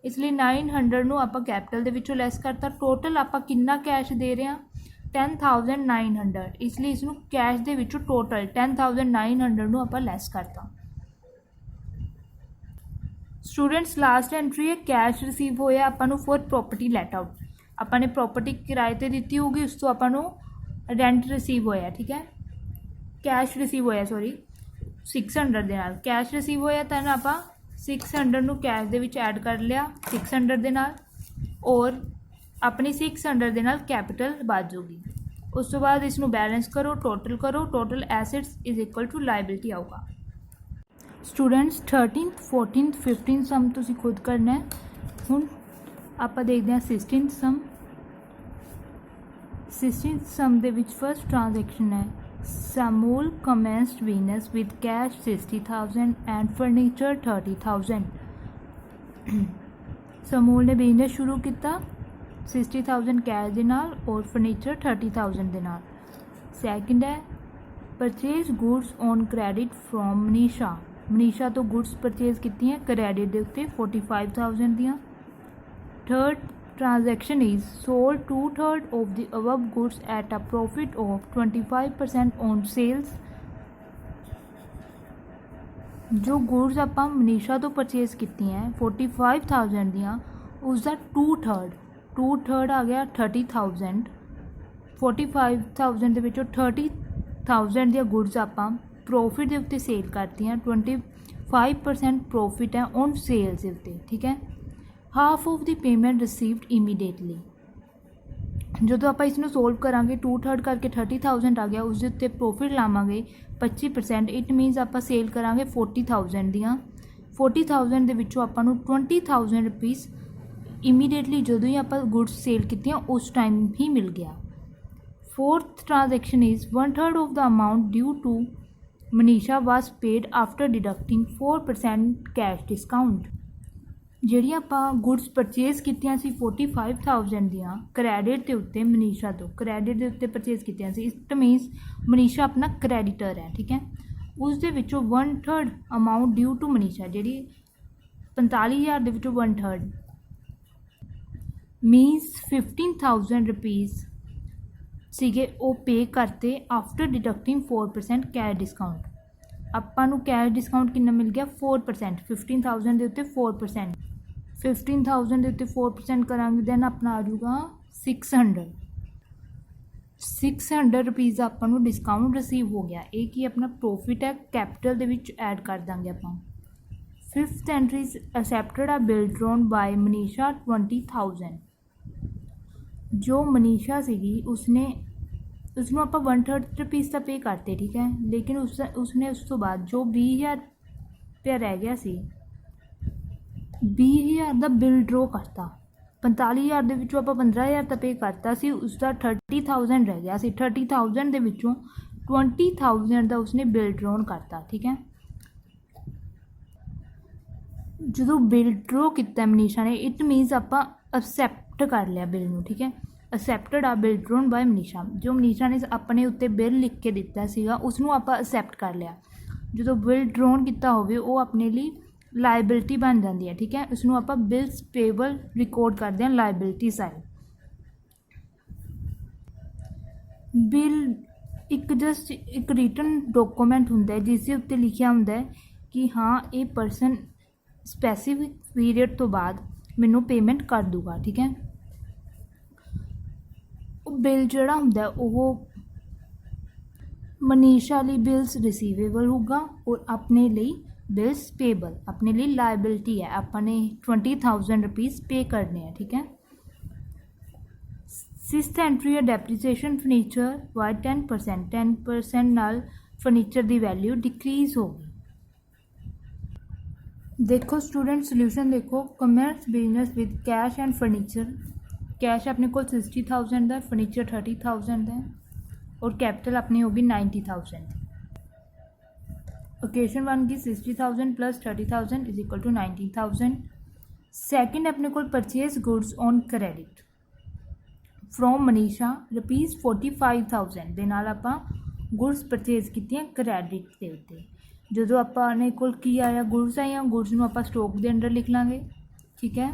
इसलिए 900 नूं आप कैपिटल के विचों लैस करता। टोटल आप कितना कैश दे रहे हैं 10,900, इसलिए इसनों कैश के विचों टोटल 10,900 नूं आप लैस करता। स्टूडेंट्स लास्ट एंट्री है कैश रिसीव होया आपां नूं फॉर प्रॉपर्टी लैट आउट। आपां ने प्रॉपर्टी किराए ते दित्ती होगी, उस तो आपां नूं रेंट रिसीव होया। ठीक है, कैश रिसीव होया सॉरी। 600 ਦੇ ਨਾਲ ਕੈਸ਼ ਰਿਸੀਵ ਹੋਇਆ ਤਾਂ ਆਪਾਂ 600 ਨੂੰ ਕੈਸ਼ ਦੇ ਵਿੱਚ ਐਡ ਕਰ ਲਿਆ 600 ਦੇ ਨਾਲ ਔਰ ਆਪਣੀ 600 ਦੇ ਨਾਲ ਕੈਪੀਟਲ ਬਚ ਜੂਗੀ। ਉਸ ਤੋਂ ਬਾਅਦ ਇਸ ਨੂੰ ਬੈਲੈਂਸ ਕਰੋ, total assets is equal to liability ਆਊਗਾ। Students 13th 14th 15th sum ਤੁਸੀਂ ਖੁਦ ਕਰਨਾ ਹੈ। ਹੁਣ ਆਪਾਂ ਦੇਖਦੇ ਹਾਂ 16th ਸਮ। 16th ਸਮ ਦੇ ਵਿੱਚ ਫਸਟ ਟ੍ਰਾਂਜੈਕਸ਼ਨ ਹੈ Samuel commenced business with cash 60,000 and furniture 30,000। ਸਮੂਲ ਨੇ ਬਿਜ਼ਨਸ ਸ਼ੁਰੂ ਕੀਤਾ 60,000 ਕੈਸ਼ ਦੇ ਨਾਲ ਔਰ ਫਰਨੀਚਰ 30,000 ਦੇ ਨਾਲ। ਸੈਕਿੰਡ ਹੈ purchase goods on credit from Manisha ਤੋਂ ਗੁੱਡਸ ਪਰਚੇਜ਼ ਕੀਤੀਆਂ ਕ੍ਰੈਡਿਟ ਦੇ ਉੱਤੇ 45,000 ਦੀਆਂ। Third transaction is sold 2/3 of the above goods at a profit of 25% on sales। जो goods ਆਪਾਂ ਮਨੀਸ਼ਾ ਤੋਂ ਪਰਚੇਜ਼ ਕੀਤੀਆਂ 45,000 ਦੀਆਂ ਉਸ ਦਾ 2/3 ਆ ਗਿਆ 30,000। 45,000 ਦੇ ਵਿੱਚੋਂ 30,000 ਦੀਆਂ ਗੁੱਡਸ ਆਪਾਂ ਪ੍ਰੋਫਿਟ ਦੇ ਉੱਤੇ ਸੇਲ ਕਰਤੀਆਂ 25% ਪ੍ਰੋਫਿਟ ਹੈ ਔਨ ਸੇਲਸ ਦੇ ਉੱਤੇ। ਠੀਕ ਹੈ। Half of the payment received immediately. ਜਦੋਂ ਆਪਾਂ ਇਸ ਨੂੰ ਸੋਲਵ ਕਰਾਂਗੇ 2/3 ਕਰਕੇ 30,000 ਆ ਗਿਆ ਉਸ ਦੇ ਉੱਤੇ ਪ੍ਰੋਫਿਟ ਲਾਵਾਂਗੇ 25%। ਇਟ ਮੀਨਸ ਆਪਾਂ ਸੇਲ ਕਰਾਂਗੇ 40,000 ਦੀਆਂ। 40,000 ਦੇ ਵਿੱਚੋਂ ਆਪਾਂ ਨੂੰ 20,000 ਰੁਪੀਸ ਇਮੀਡੀਏਟਲੀ ਜਦੋਂ ਹੀ ਆਪਾਂ ਗੁੱਡਸ ਸੇਲ ਕੀਤੀਆਂ ਉਸ ਟਾਈਮ ਹੀ ਮਿਲ ਗਿਆ। ਫੋਰਥ ਟ੍ਰਾਂਜੈਕਸ਼ਨ ਇਜ਼ 1/3 ਆਫ ਦਾ amount due to Manisha was paid after deducting 4% cash discount. ਜਿਹੜੀਆਂ ਆਪਾਂ ਗੁੱਡਸ ਪਰਚੇਜ਼ ਕੀਤੀਆਂ ਸੀ 45,000 ਦੀਆਂ ਕ੍ਰੈਡਿਟ ਦੇ ਉੱਤੇ ਮਨੀਸ਼ਾ ਤੋਂ ਕ੍ਰੈਡਿਟ ਦੇ ਉੱਤੇ ਪਰਚੇਜ਼ ਕੀਤੀਆਂ ਸੀ। ਇਟ ਮੀਨਸ ਮਨੀਸ਼ਾ ਆਪਣਾ ਕ੍ਰੈਡੀਟਰ ਹੈ। ਠੀਕ ਹੈ। ਉਸ ਦੇ ਵਿੱਚੋਂ 1/3 ਅਮਾਊਂਟ ਡਿਊ ਟੂ ਮਨੀਸ਼ਾ ਜਿਹੜੀ 45,000 ਦੇ ਵਿੱਚੋਂ 1/3 ਮੀਨਸ 15,000 ਰੁਪੀਸ ਸੀਗੇ ਉਹ ਪੇ ਕਰਤੇ ਆਫਟਰ ਡਿਡਕਟਿੰਗ 4% ਕੈਸ਼ ਡਿਸਕਾਊਂਟ। ਆਪਾਂ ਨੂੰ ਕੈਸ਼ ਡਿਸਕਾਊਂਟ ਕਿੰਨਾ ਮਿਲ ਗਿਆ 4%। 15,000 ਦੇ ਉੱਤੇ 4%। 15,000 ਦੇ ਉੱਤੇ 4% ਕਰਾਂਗੇ ਦੈਨ ਆਪਣਾ ਆ ਜਾਊਗਾ 600 ਰੁਪੀਜ਼ ਆਪਾਂ ਨੂੰ ਡਿਸਕਾਊਂਟ ਰਿਸੀਵ ਹੋ ਗਿਆ। ਇਹ ਕੀ ਆਪਣਾ ਪ੍ਰੋਫਿਟ ਹੈ ਕੈਪੀਟਲ ਦੇ ਵਿੱਚ ਐਡ ਕਰ ਦਾਂਗੇ ਆਪਾਂ। ਫਿਫਥ ਐਂਟਰੀਜ਼ ਅਸੈਪਟਡ ਆ ਬਿਲ ਡਰੋਨ ਬਾਏ ਮਨੀਸ਼ਾ 20,000। ਜੋ ਮਨੀਸ਼ਾ ਸੀਗੀ ਉਸਨੂੰ ਆਪਾਂ 1/3 ਰੁਪੀਜ਼ ਤਾਂ ਪੇ ਕਰਤੇ। ਠੀਕ ਹੈ। ਲੇਕਿਨ ਉਸਨੇ ਉਸ ਤੋਂ ਬਾਅਦ ਜੋ 20,000 ਰੁਪਇਆ ਰਹਿ ਗਿਆ ਸੀ 20,000 ਦਾ ਬਿਲ ਡਰੋ ਕਰਤਾ। 45,000 ਦੇ ਵਿੱਚੋਂ ਆਪਾਂ 15,000 ਤਾਂ ਪੇ ਕਰਤਾ ਸੀ ਉਸਦਾ 30,000 ਰਹਿ ਗਿਆ ਸੀ। 30,000 ਦੇ ਵਿੱਚੋਂ 20,000 ਦਾ ਉਸਨੇ ਬਿਲ ਡਰੋਨ ਕਰਤਾ। ਠੀਕ ਹੈ। ਜਦੋਂ ਬਿਲ ਡਰੋ ਕੀਤਾ ਮਨੀਸ਼ਾ ਨੇ ਇਟ ਮੀਨਸ ਆਪਾਂ ਅਕਸੈਪਟ ਕਰ ਲਿਆ ਬਿਲ ਨੂੰ। ਠੀਕ ਹੈ। ਅਸੈਪਟਡ ਆ ਬਿਲ ਡਰੋਨ ਬਾਏ ਮਨੀਸ਼ਾ। ਜੋ ਮਨੀਸ਼ਾ ਨੇ ਆਪਣੇ ਉੱਤੇ ਬਿੱਲ ਲਿਖ ਕੇ ਦਿੱਤਾ ਸੀਗਾ ਉਸਨੂੰ ਆਪਾਂ ਅਸੈਪਟ ਕਰ ਲਿਆ। ਜਦੋਂ ਬਿਲ ਡਰੋਨ ਕੀਤਾ ਹੋਵੇ ਉਹ ਆਪਣੇ ਲਈ ਲਾਇਬਿਲਿਟੀ ਬਣ ਜਾਂਦੀ ਹੈ। ਠੀਕ ਹੈ। ਉਸਨੂੰ ਆਪਾਂ ਬਿਲਸ ਪੇਬਲ ਰਿਕਾਰਡ ਕਰਦੇ ਹਾਂ ਲਾਇਬਿਲਿਟੀ ਸਾਈਡ। ਬਿਲ ਇੱਕ ਰਿਟਨ ਡਾਕੂਮੈਂਟ ਹੁੰਦਾ ਹੈ ਜਿਸ ਦੇ ਉੱਤੇ ਲਿਖਿਆ ਹੁੰਦਾ ਹੈ ਕਿ ਹਾਂ ਇਹ ਪਰਸਨ ਸਪੈਸੀਫਿਕ ਪੀਰੀਅਡ ਤੋਂ ਬਾਅਦ ਮੈਨੂੰ ਪੇਮੈਂਟ ਕਰ ਦੂਗਾ। ਠੀਕ ਹੈ। ਉਹ ਬਿੱਲ ਜਿਹੜਾ ਹੁੰਦਾ ਉਹ ਮਨੀਸ਼ਾ ਲਈ ਬਿਲਸ ਰਿਸੀਵੇਬਲ ਹੋਊਗਾ ਔਰ ਆਪਣੇ ਲਈ ਬਿਲਸ ਪੇਬਲ ਆਪਣੇ ਲਈ ਲਾਇਬਿਲਿਟੀ ਹੈ। ਆਪਾਂ ਨੇ 20,000 ਰੁਪੀਜ਼ ਪੇ ਕਰਨੇ ਆ। ਠੀਕ ਹੈ। ਸਿਕਸਥ ਐਂਟਰੀ ਹੈ ਡੈਪਰੀਸੀਏਸ਼ਨ ਫਰਨੀਚਰ ਬਾਏ 10%। 10% ਨਾਲ ਫਰਨੀਚਰ ਦੀ ਵੈਲਿਊ ਡਿਕਰੀਜ਼ ਹੋ ਗਈ। देखो स्टूडेंट सोल्यूशन देखो commerce business with cash and furniture. Cash अपने को 60,000 है, फर्नीचर 30,000 है और कैपिटल अपनी होगी 90,000। ओकेजन वन की 60,000 plus 30,000 is equal to 90,000। Second अपने को purchase goods on credit from Manisha ₹45,000 ਦੇ ਨਾਲ ਆਪਾਂ ਗੁड्स परचेज ਕੀਤੀਆਂ क्रेडिट ਦੇ ਉੱਤੇ। ਜਦੋਂ ਆਪਾਂ ਨੇ ਕੋਲ ਕੀ ਆਇਆ ਗੁड्स ਆਈਆਂ ਗੁड्स ਨੂੰ ਆਪਾਂ ਸਟੋਕ ਦੇ ਅੰਡਰ ਲਿਖ ਲਾਂਗੇ। ਠੀਕ ਹੈ।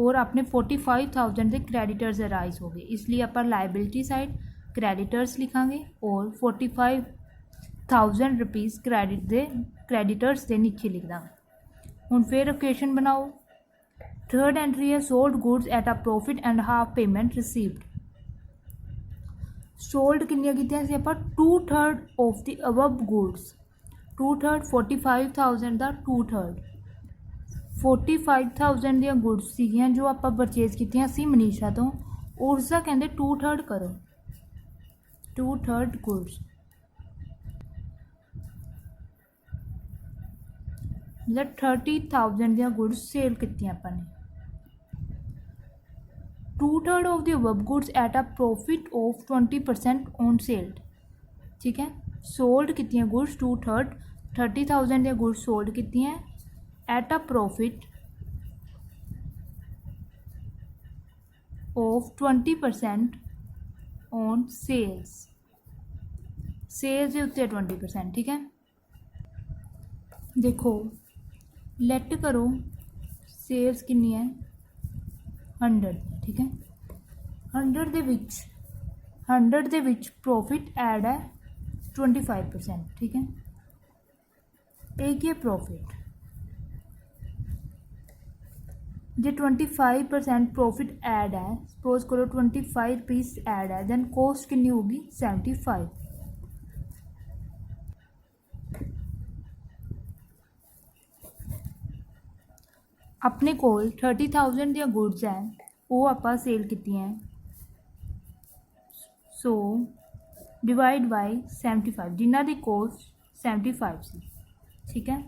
और अपने 45,000 ਦੇ क्रेडिटर्स अराइज हो गए इसलिए आप लाइबिलिटी साइड क्रेडिटर्स लिखांगे और 45,000 रुपीज़ क्रेडिटर्स के नीचे लिख देंगे। हुण फिर ओकेशन बनाओ। थर्ड एंट्री है sold goods at a profit and half payment received. Sold कितनियां कीतियां सी आपां 2/3 ऑफ द अबव गुड्स। 2/3 45,000 ਦਾ 2/3 45,000 ਦੀਆਂ ਗੁੱਡਸ ਸੀਗੀਆਂ ਜੋ ਆਪਾਂ ਪਰਚੇਜ਼ ਕੀਤੀਆਂ ਸੀ ਮਨੀਸ਼ਾ ਤੋਂ, ਉਸ ਦਾ ਕਹਿੰਦੇ 2/3 ਕਰੋ, 2/3 ਗੁੱਡਸ ਮਤਲਬ 30,000 ਦੀਆਂ ਗੁੱਡਸ ਸੇਲ ਕੀਤੀਆਂ ਆਪਾਂ ਨੇ। 2/3 of the above goods at a profit of 20% on sale, ठीक है। सोल्ड कीतियां गुड्स 2/3 30,000 ਦੀਆਂ गुड्स सोल्ड कीतियां at a profit of 20% on sales, सेल्स के उत्ते 20%, ठीक है। देखो लेट करो सेल्स कितनी है 100, ठीक है। 100 ਦੇ ਵਿੱਚ प्रॉफिट ऐड है 25%, ठीक है। एक ही प्रॉफिट जो 25% प्रॉफिट ऐड है, सपोज करो 25 रुपीज़ ऐड है, दैन कॉस्ट कितनी होगी 75। अपने कोल 30,000 ਦੀਆਂ गुड्स है वो ਆਪਾਂ सेल कीतियां, सो डिवाइड बाय 75 जिन्हां दी कॉस्ट 75 सी, ठीक है।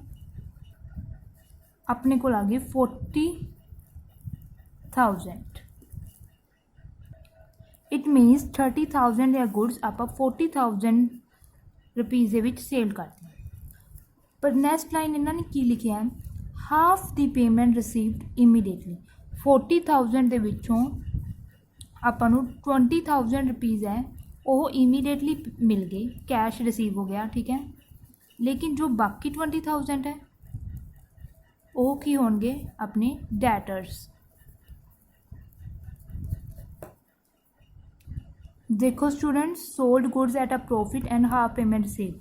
अपने को आ गई 40,000। इट मीनस 30,000 या गुड्स आप 40,000 रुपीज़ दे विच सेल करते हैं। पर नैक्सट लाइन इन्होंने की लिखा है, हाफ दी पेमेंट रिसीव्ड इमीडिएटली। 40,000 दे विचों आपां नूं 20,000 रुपीज़ है वो इमीडिएटली मिल गए, कैश रिसीव हो गया, ठीक है। लेकिन जो बाकी 20,000 है वो की होंगे अपने डेटर्स। देखो students, sold goods at a profit and half payment sale,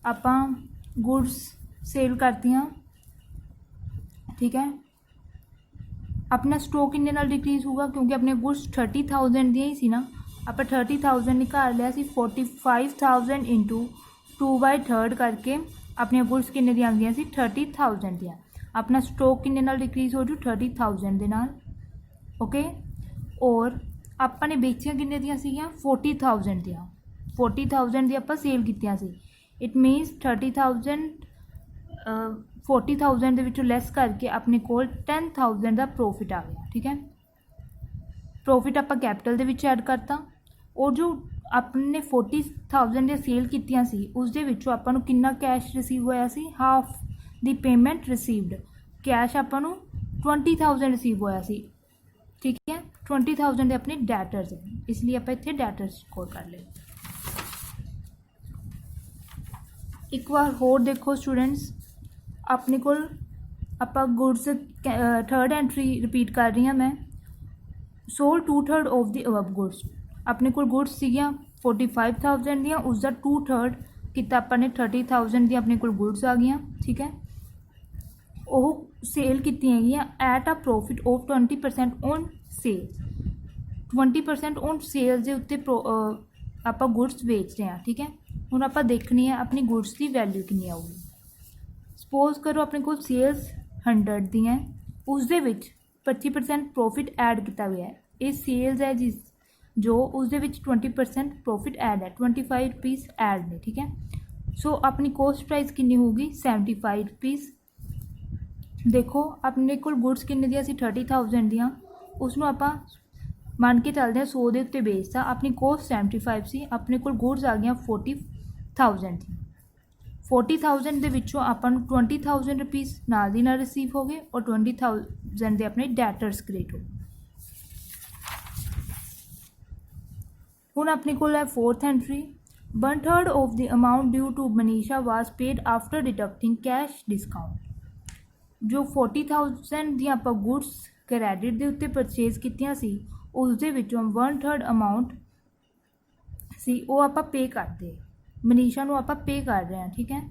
आपां गुड्स सेल करतियां, ठीक है। अपना स्टॉक किन्ने नाल डिक्रीज होगा क्योंकि अपने गुड्स 30,000 दियां ही सी ना, आप 30,000 निकाल लिया सी, 45,000 इंटू 2/3 करके अपने गुड्स किन्ने दी आंदियां सी 30,000 दियां। अपना स्टॉक किन्ने नाल डिक्रीज हो जू 30,000 दे नाल, ओके। और आपने बेचियां किन्ने दियां सीगियां 40,000 दियां, 40,000 दी आपां सेल कीतियां सी। इट मीनस 30,000 40,000 दे विचों लैस करके अपने कोल 10,000 का प्रॉफिट आ गया, ठीक है। प्रॉफिट आपां कैपिटल दे विच ऐड करता, और जो अपने 40,000 दे सेल कीतियां सी उस दे विचों आपां नूं कितना कैश रिसीव होया सी, हाफ दी पेमेंट रिसीव्ड, कैश आपां नूं 20,000 रिसीव होया सी, ठीक है। 20,000 दे अपने डेटर्स हैं, इसलिए आप इत्थे डेटर्स स्कोर कर ले। एक बार होर देखो स्टूडेंट्स, अपने को आपां गुड्स थर्ड एंट्री रिपीट कर रही हाँ मैं, sold 2/3 of the above goods. अपने को गुड्स सीगियां 45,000 दियां, उसका 2/3 किता अपने 30,000 दी अपने को गुड्स आ गई, ठीक है। वो सेल कीतियां गईयां at a profit of 20% on sale, 20% on sale के उत्ते आप गुड्स बेच रहे हैं, ठीक है। हुण आप देखनी है अपनी गुड्स की वैल्यू कितनी आऊगी। सपोज करो अपने को सेल्स 100 दी हैं, उस दे विच 25% प्रॉफिट ऐड किया गया है, ये सेल्स है जिस जो उस दे विच 20% प्रॉफिट ऐड है, 25 रुपीज़ ऐड ने, ठीक है। सो अपनी कॉस्ट प्राइस कितनी होगी 75 रुपीज़। देखो अपने को गुड्स किन्ने दियां सी 30,000 दियां, उसनों आपां मान के चलते हैं 100 के उत्ते बेचता, अपनी कॉस्ट 75 सी, अपने को गुड्स आ गई 40,000 दी। 40,000 दे विचों आपां नूं 20,000 रुपीज़ नाल दी नाल रिसीव हो गए और 20,000 दे अपने डेटर्स क्रिएट हो गए। हुण अपने को है fourth entry, 1/3 of the amount due to Manisha was paid after deducting cash discount. जो 40,000 दी आपां गुड्स क्रेडिट के उत्ते परचेज कीतियां सी, उस दे विचों 1/3 अमाउंट सी वो आपां पे करते, मनीषा नूं आपां पे कर रहे हैं, ठीक है।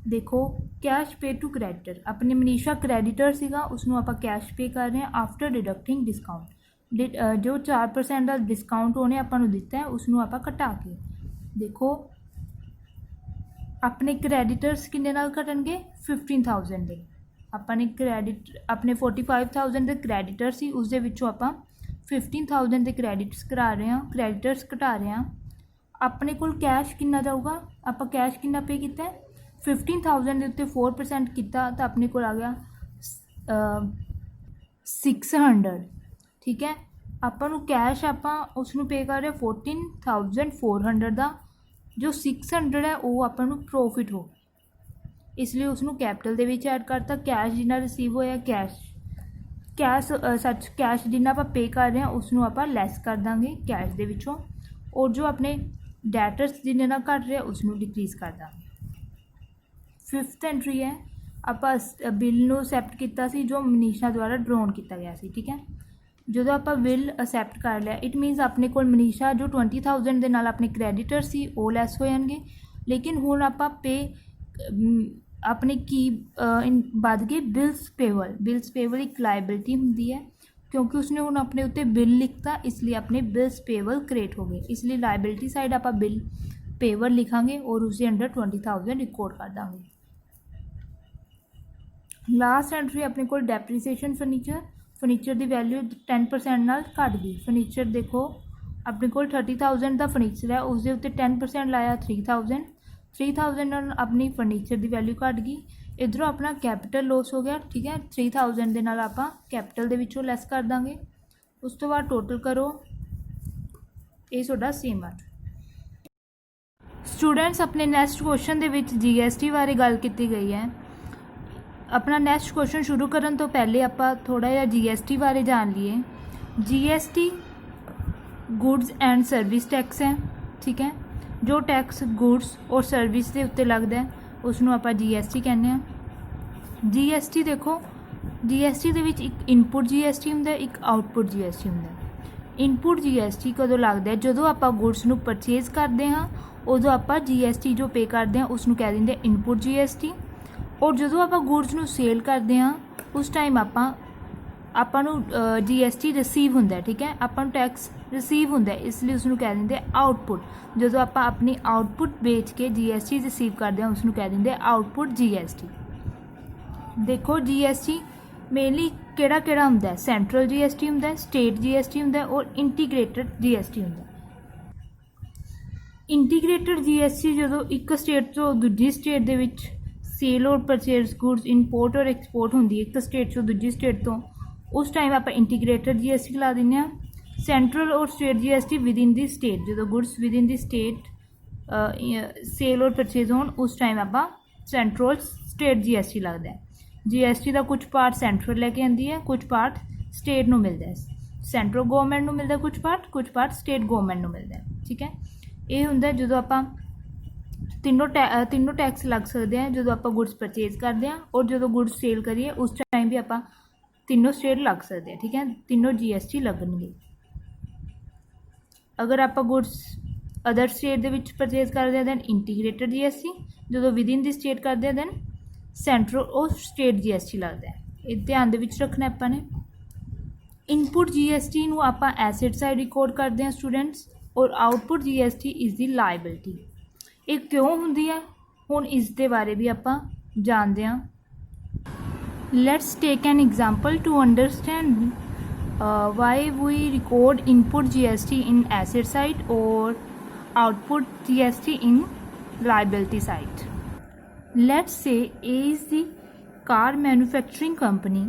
देखो कैश पे टू क्रेडिटर, अपने मनीषा क्रेडिटर सीगा उसनों आपां कैश पे कर रहे हैं आफ्टर डिडक्टिंग डिस्काउंट। जो 4% का डिस्काउंट उन्हें आपां नूं दिता है उसनों आपां घटा के, देखो अपने क्रैडिटर्स किन्ने नाल घटणगे 15,000 ਦੇ। ਆਪਾਂ ਨੇ ਕ੍ਰੈਡਿਟ ਆਪਣੇ 45,000 ਦੇ ਕ੍ਰੈਡੀਟਰ ਸੀ, ਉਸ ਦੇ ਵਿੱਚੋਂ ਆਪਾਂ 15,000 ਦੇ ਕ੍ਰੈਡਿਟਸ ਕਰਾ ਰਹੇ ਹਾਂ, ਕ੍ਰੈਡੀਟਰਸ ਘਟਾ ਰਹੇ ਹਾਂ। ਆਪਣੇ ਕੋਲ ਕੈਸ਼ ਕਿੰਨਾ ਜਾਊਗਾ, ਆਪਾਂ ਕੈਸ਼ ਕਿੰਨਾ ਪੇ ਕੀਤਾ 15,000 ਦੇ ਉੱਤੇ 4% ਕੀਤਾ ਤਾਂ ਆਪਣੇ ਕੋਲ ਆ ਗਿਆ 600। ਠੀਕ ਹੈ, ਆਪਾਂ ਨੂੰ ਕੈਸ਼ ਆਪਾਂ ਉਸ ਨੂੰ ਪੇ ਕਰ ਰਹੇ 14,400 ਦਾ, ਜੋ 600 ਹੈ ਉਹ ਆਪਾਂ ਨੂੰ ਪ੍ਰੋਫਿਟ ਹੋ, ਇਸ ਲਈ ਉਸ ਨੂੰ ਕੈਪੀਟਲ ਦੇ ਵਿੱਚ ਐਡ ਕਰਤਾ। ਕੈਸ਼ ਜਿੰਨਾ ਰਿਸੀਵ ਹੋਇਆ ਕੈਸ਼ ਜਿੰਨਾ ਆਪਾਂ ਪੇ ਕਰ ਰਹੇ ਹਾਂ ਉਸ ਨੂੰ ਆਪਾਂ ਲੈਸ ਕਰ ਦਾਂਗੇ ਕੈਸ਼ ਦੇ ਵਿੱਚੋਂ, ਔਰ ਜੋ ਆਪਣੇ ਡੈਟਰਸ ਜਿੰਨੇ ਨਾਲ ਘਟ ਰਿਹਾ ਉਸ ਨੂੰ ਡਿਕਰੀਜ਼ ਕਰ ਦਾਂਗੇ। 5th ਐਂਟਰੀ ਹੈ, ਆਪਾਂ ਬਿੱਲ ਨੂੰ ਅਸੈਪਟ ਕੀਤਾ ਸੀ ਜੋ ਮਨੀਸ਼ਾ ਦੁਆਰਾ ਡਰਾਉਨ ਕੀਤਾ ਗਿਆ ਸੀ। ਠੀਕ ਹੈ, ਜਦੋਂ ਆਪਾਂ ਬਿੱਲ ਅਸੈਪਟ ਕਰ ਲਿਆ ਇਟ ਮੀਨਸ ਆਪਣੇ ਕੋਲ ਮਨੀਸ਼ਾ ਜੋ 20,000 ਦੇ ਨਾਲ ਆਪਣੇ ਕ੍ਰੈਡੀਟਰ ਸੀ ਉਹ ਲੈਸ ਹੋ ਜਾਣਗੇ, ਲੇਕਿਨ ਹੁਣ ਆਪਾਂ ਪੇ ਆਪਣੇ ਕੀ ਵੱਧ ਗਏ ਬਿਲਸ ਪੇਬਲ ਇੱਕ ਲਾਇਬਿਲਿਟੀ ਹੁੰਦੀ ਹੈ, ਕਿਉਂਕਿ ਉਸਨੇ ਹੁਣ ਆਪਣੇ ਉੱਤੇ ਬਿੱਲ ਲਿਖਤਾ ਇਸ ਲਈ ਆਪਣੇ ਬਿਲਸ ਪੇਬਲ ਕ੍ਰੀਏਟ ਹੋ ਗਏ, ਇਸ ਲਈ ਲਾਇਬਿਲਿਟੀ ਸਾਈਡ ਆਪਾਂ ਬਿੱਲ ਪੇਬਲ ਲਿਖਾਂਗੇ ਔਰ ਉਸਦੇ ਅੰਡਰ 20,000 ਰਿਕਾਰਡ ਕਰ ਦਾਂਗੇ। ਲਾਸਟ ਐਂਟਰੀ ਆਪਣੇ ਕੋਲ ਡੈਪਰੀਸੀਏਸ਼ਨ ਫਰਨੀਚਰ ਦੀ ਵੈਲਿਊ 10% ਨਾਲ ਘੱਟ ਗਈ। ਫਰਨੀਚਰ ਦੇਖੋ ਆਪਣੇ ਕੋਲ 30,000 ਦਾ ਫਰਨੀਚਰ ਹੈ, ਉਸ ਦੇ ਉੱਤੇ 10% ਲਾਇਆ 3,000 ਨਾਲ ਆਪਣੀ ਫਰਨੀਚਰ ਦੀ ਵੈਲਿਊ ਘੱਟ ਗਈ। ਇੱਧਰੋਂ ਆਪਣਾ ਕੈਪੀਟਲ ਲੋਸ ਹੋ ਗਿਆ। ਠੀਕ ਹੈ, 3,000 ਦੇ ਨਾਲ ਆਪਾਂ ਕੈਪੀਟਲ ਦੇ ਵਿੱਚੋਂ ਲੈਸ ਕਰ ਦਾਂਗੇ। ਉਸ ਤੋਂ ਬਾਅਦ ਟੋਟਲ ਕਰੋ, ਇਹ ਤੁਹਾਡਾ ਸੇਮ ਆ। ਸਟੂਡੈਂਟਸ ਆਪਣੇ ਨੈਕਸਟ ਕੁਐਸਚਨ ਦੇ ਵਿੱਚ GST ਬਾਰੇ ਗੱਲ ਕੀਤੀ ਗਈ ਹੈ। अपना नैक्सट क्वेश्चन शुरू करने तो पहले आप थोड़ा जिहा GST बारे जान लीए। GST goods and service tax है। ठीक है, जो टैक्स गुड्स और सर्विस के उत्ते लगता है उसनों आप GST कहने हैं। GST देखो, GST दे विच एक इनपुट GST हुंदा है, एक आउटपुट GST हुंदा है। इनपुट GST कदों लगता है जदों आप गुड्स नूं परचेज करते हाँ, उदों आप GST जो पे करते हैं उसनूं कह देंगे इनपुट GST। और जो आप गुड्स नूं सेल करते हाँ उस टाइम आपां नूं GST रिसीव होंदा है। ठीक है, आपां नूं टैक्स रिसीव होंदा है, इसलिए उसनूं कह देंगे आउटपुट। जो आप अपनी आउटपुट बेच के GST रिसीव करते हैं उसनूं कह देंगे आउटपुट GST। देखो GST मेनली केड़ा केड़ा हुंदा है, सेंट्रल GST हुंदा है, स्टेट GST हुंदा है और इंटीग्रेटेड GST हुंदा है। इंटीग्रेटेड GST जो एक स्टेट तो दूजी स्टेट दे विच सेल और परचेज गुड्स इंपोर्ट और एक्सपोर्ट होंगी एक स्टेट तो दूजी स्टेट तो, उस टाइम आप इंटीग्रेटेड GST ला दें। सेंट्रल और state GST within the state, जो goods within the state sale और परचेज हो उस टाइम आप सेंट्रल स्टेट GST लगता है। GST का कुछ पार्ट सेंट्रल लैके आती है, कुछ पार्ट स्टेट नूं मिलता है, सेंट्रल गवर्नमेंट नूं मिलता कुछ पार्ट स्टेट गवर्नमेंट नूं मिलता है। ठीक है, ये हुंदा जो आप तीनों टैक्स लग सकते हैं जो आप गुड्स परचेज करते हैं और जो गुड्स सेल करिए उस टाइम भी आप तीनों स्टेट लग सकते हैं। ठीक है, तीनों GST लगनगे। अगर आप गुड्स अदर स्टेट के परचेज करते हैं दैन इंटीग्रेटेड GST, जो विद इन दी स्टेट करते हैं दैन सेंट्रल और स्टेट GST लगता है। ये ध्यान दे विच रखना अपने। इनपुट GST नूं आपां एसेट साइड रिकॉर्ड करते हैं स्टूडेंट्स, और output GST is the liability. ये क्यों होंदी है हुण इस दे बारे भी आपां जानते हैं। Let's take an example to understand why we record input GST in asset side और output GST in liability side. Let's say A is the car manufacturing company।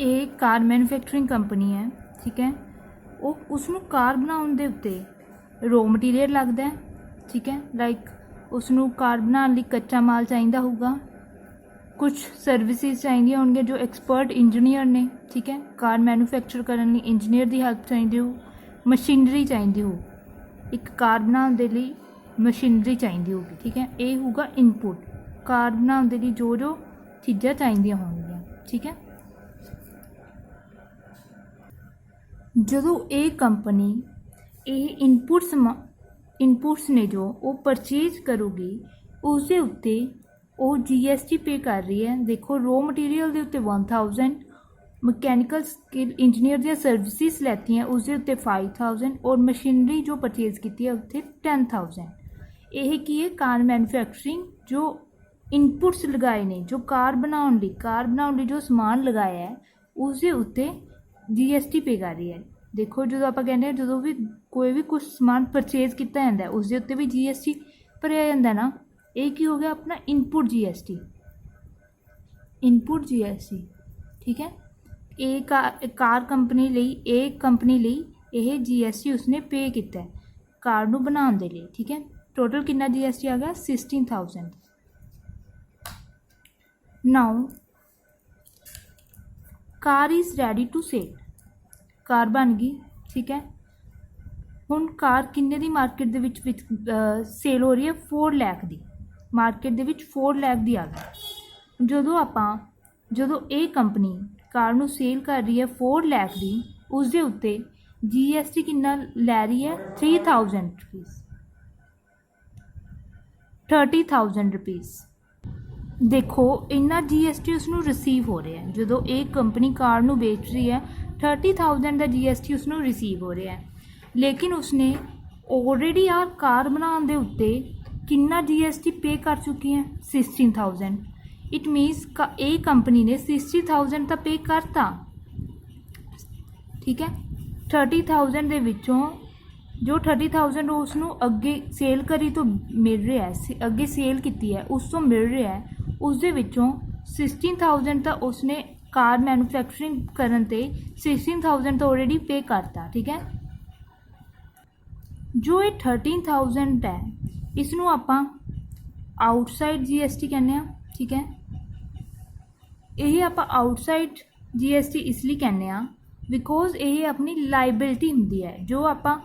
A car manufacturing company है। ठीक है, वो उसनों car बनाने दे उत्ते raw material लगता है। ठीक है, लाइक उसनों कार बनाने लई कच्चा माल चाहिए होगा, कुछ सर्विसेज चाहिए होंगे जो एक्सपर्ट इंजीनियर ने। ठीक है, कार मैन्युफैक्चर करने लई इंजीनियर की हेल्प चाहिए हो, मशीनरी चाहिए हो, एक कार बनाने दे लई मशीनरी चाहिए होगी। ठीक है, ये होगा इनपुट, कार बनाने के लिए जो जो चीज़ां चाहिए होंगियां। ठीक है, जो ये कंपनी ये इनपुट्स ने जो वो परचेज करूगी उसके उत्ते वो GST पे कर रही है। देखो रॉ मटीरियल के उत्ते 1000, mechanical skill engineer the services लैती हैं उसके उत्ते 5000 और मशीनरी जो परचेज की है उत्ते 10,000। ਇਹ ਕੀ ਹੈ, ਕਾਰ ਮੈਨੂਫੈਕਚਰਿੰਗ जो ਇਨਪੁਟਸ ਲਗਾਏ ਨੇ, ਜੋ ਕਾਰ ਬਣਾਉਣ ਲਈ ਜੋ ਸਮਾਨ ਲਗਾਇਆ ਹੈ ਉਸਦੇ ਉੱਤੇ GST ਪੇ ਕਰ ਰਹੀ ਹੈ। ਦੇਖੋ ਜਦੋਂ ਆਪਾਂ ਕਹਿੰਦੇ ਹਾਂ ਜਦੋਂ ਵੀ ਕੋਈ ਵੀ ਕੁਛ ਸਮਾਨ ਪਰਚੇਜ਼ ਕੀਤਾ ਜਾਂਦਾ ਉਸਦੇ ਉੱਤੇ ਵੀ GST ਭਰਿਆ ਜਾਂਦਾ ਨਾ, ਇਹ ਕੀ ਹੋ ਗਿਆ ਆਪਣਾ ਇਨਪੁਟ GST, ਠੀਕ ਹੈ। ਇਹ ਕਾਰ ਕੰਪਨੀ ਲਈ ਇਹ GST ਉਸਨੇ ਪੇ ਕੀਤਾ ਹੈ ਕਾਰ ਨੂੰ ਬਣਾਉਣ ਦੇ ਲਈ, ਠੀਕ ਹੈ। टोटल कितना GST आ गया 16,000। Now car is ready to sell, car बन गई, ठीक है। हुण कार किन्ने दी मार्केट दे विच सेल हो रही है 4 लाख दी, मार्केट दे विच 4 लाख दी आ गई। ਜਦੋਂ ਇਹ कंपनी कार नूं सेल कर रही है 4 लाख दी, उस दे उत्ते GST किन्ना लै रही है 3,000 रुपीज़, 30,000 रुपीज़। देखो इन्ना GST उसनूं रिसीव हो रहा है, जो एक कंपनी कार नूं बेच रही है 30,000 का GST उसनूं रिसीव हो रहा है, लेकिन उसने ऑलरेडी यार कार बनाने दे उत्ते किन्ना GST पे कर चुकी है 16,000। इट मीनस ये कंपनी ने 60,000 तो पे करता, ठीक है। 30,000 दे विचों जो 30,000 उसनूं अगे सेल करी तो मिल रहा है, अगे सेल की है उस तो मिल रहा है, उस दे विचों 16,000 तो उसने कार मैन्युफैक्चरिंग करन ते 16,000 तो ऑलरेडी पे करता, ठीक है। जो ये 13,000 है इसनूं आपां आउटसाइड GST कहने आ, ठीक है। यही आपां आउटसाइड GST इसलिए कहने आ बिकॉज ये अपनी लाइबिलिटी हुंदी है, जो आपां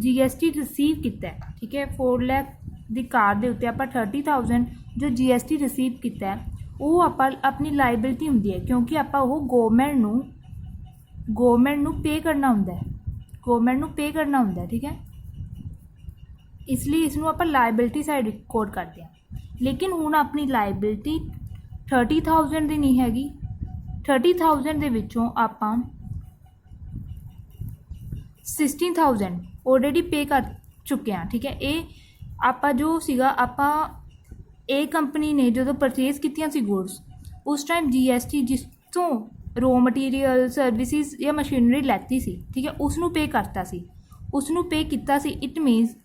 GST रिसीव किया है, ठीक है। 4 लाख की कार के उत्ते आपां 30,000 जो GST रिसीव किया है वो आपां अपनी लाइबिलिटी हुंदी है, क्योंकि आपां वो गवर्नमेंट नूं पे करना हुंदा है, ठीक है। इसलिए इसनूं आपां लाइबिलिटी साइड रिकॉर्ड करते हैं। लेकिन हुण अपनी लाइबिलिटी 30,000 की नहीं हैगी, 30,000 दे विचों आपां 16,000 ऑलरेडी पे कर चुके हैं, ठीक है। ये आपां जो सीगा आपां ए कंपनी ने जो परचेज कीतियां सी गुड्स उस टाइम GST जिस तो रॉ मटीरियल सर्विसिज या मशीनरी लैती सी, ठीक है, उसनूं पे करता सी, उसनूं पे किया सी। इट मीनस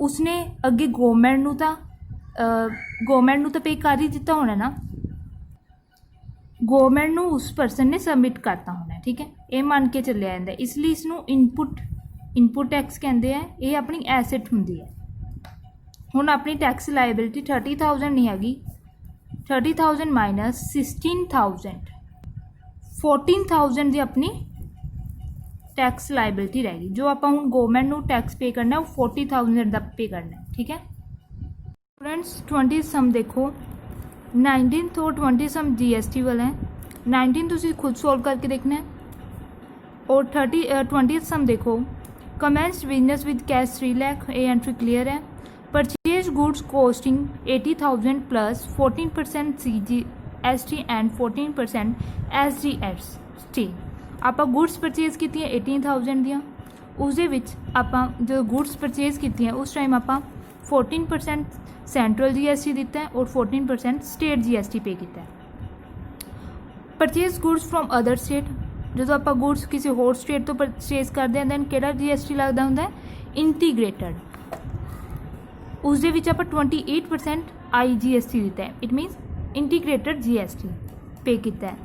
उसने अगे गवर्नमेंट नूं तो पे कर ही दिता होना ना, गवर्नमेंट नूं उस परसन ने सबमिट करता होना, ठीक है। ये मान के चलिया जाता है, इसलिए इसनूं इनपुट टैक्स कहते हैं। ये अपनी एसेट हुंदी है। हुण अपनी टैक्स लाइबिलिटी 30,000 नहीं हैगी, 30,000 माइनस 16,000 14,000 की अपनी टैक्स लाइबिलिटी रहेगी। जो आप हुण गवर्नमेंट नूं टैक्स पे करना वो 40,000 का पे करना है, ठीक है। स्टूडेंट्स 20 सम देखो, 19 तो 20 सम GST वाला है, 19 तुसीं खुद सॉल्व करके देखना है। और 20 सम देखो, commenced business with cash 3 lakh, ये एंट्री क्लियर है। Purchase goods costing 80,000 plus 14% CGST and 14% SGST। आप गुड्स परचेज की 18,000 दियाँ, उस आप जो गुड्स परचेज की उस टाइम आप 14% सेंट्रल GST दिता है और 14% स्टेट GST पे किया है। Purchase goods from other state, जो आप गुड्स किसी होर स्टेट तो परचेज करते हैं दैन केड़ा GST लगता होंगे इंटीग्रेटेड, उस दे विच आपां 28% IGST दिता है। इट मीनस इंटीग्रेटेड GST पे किया है।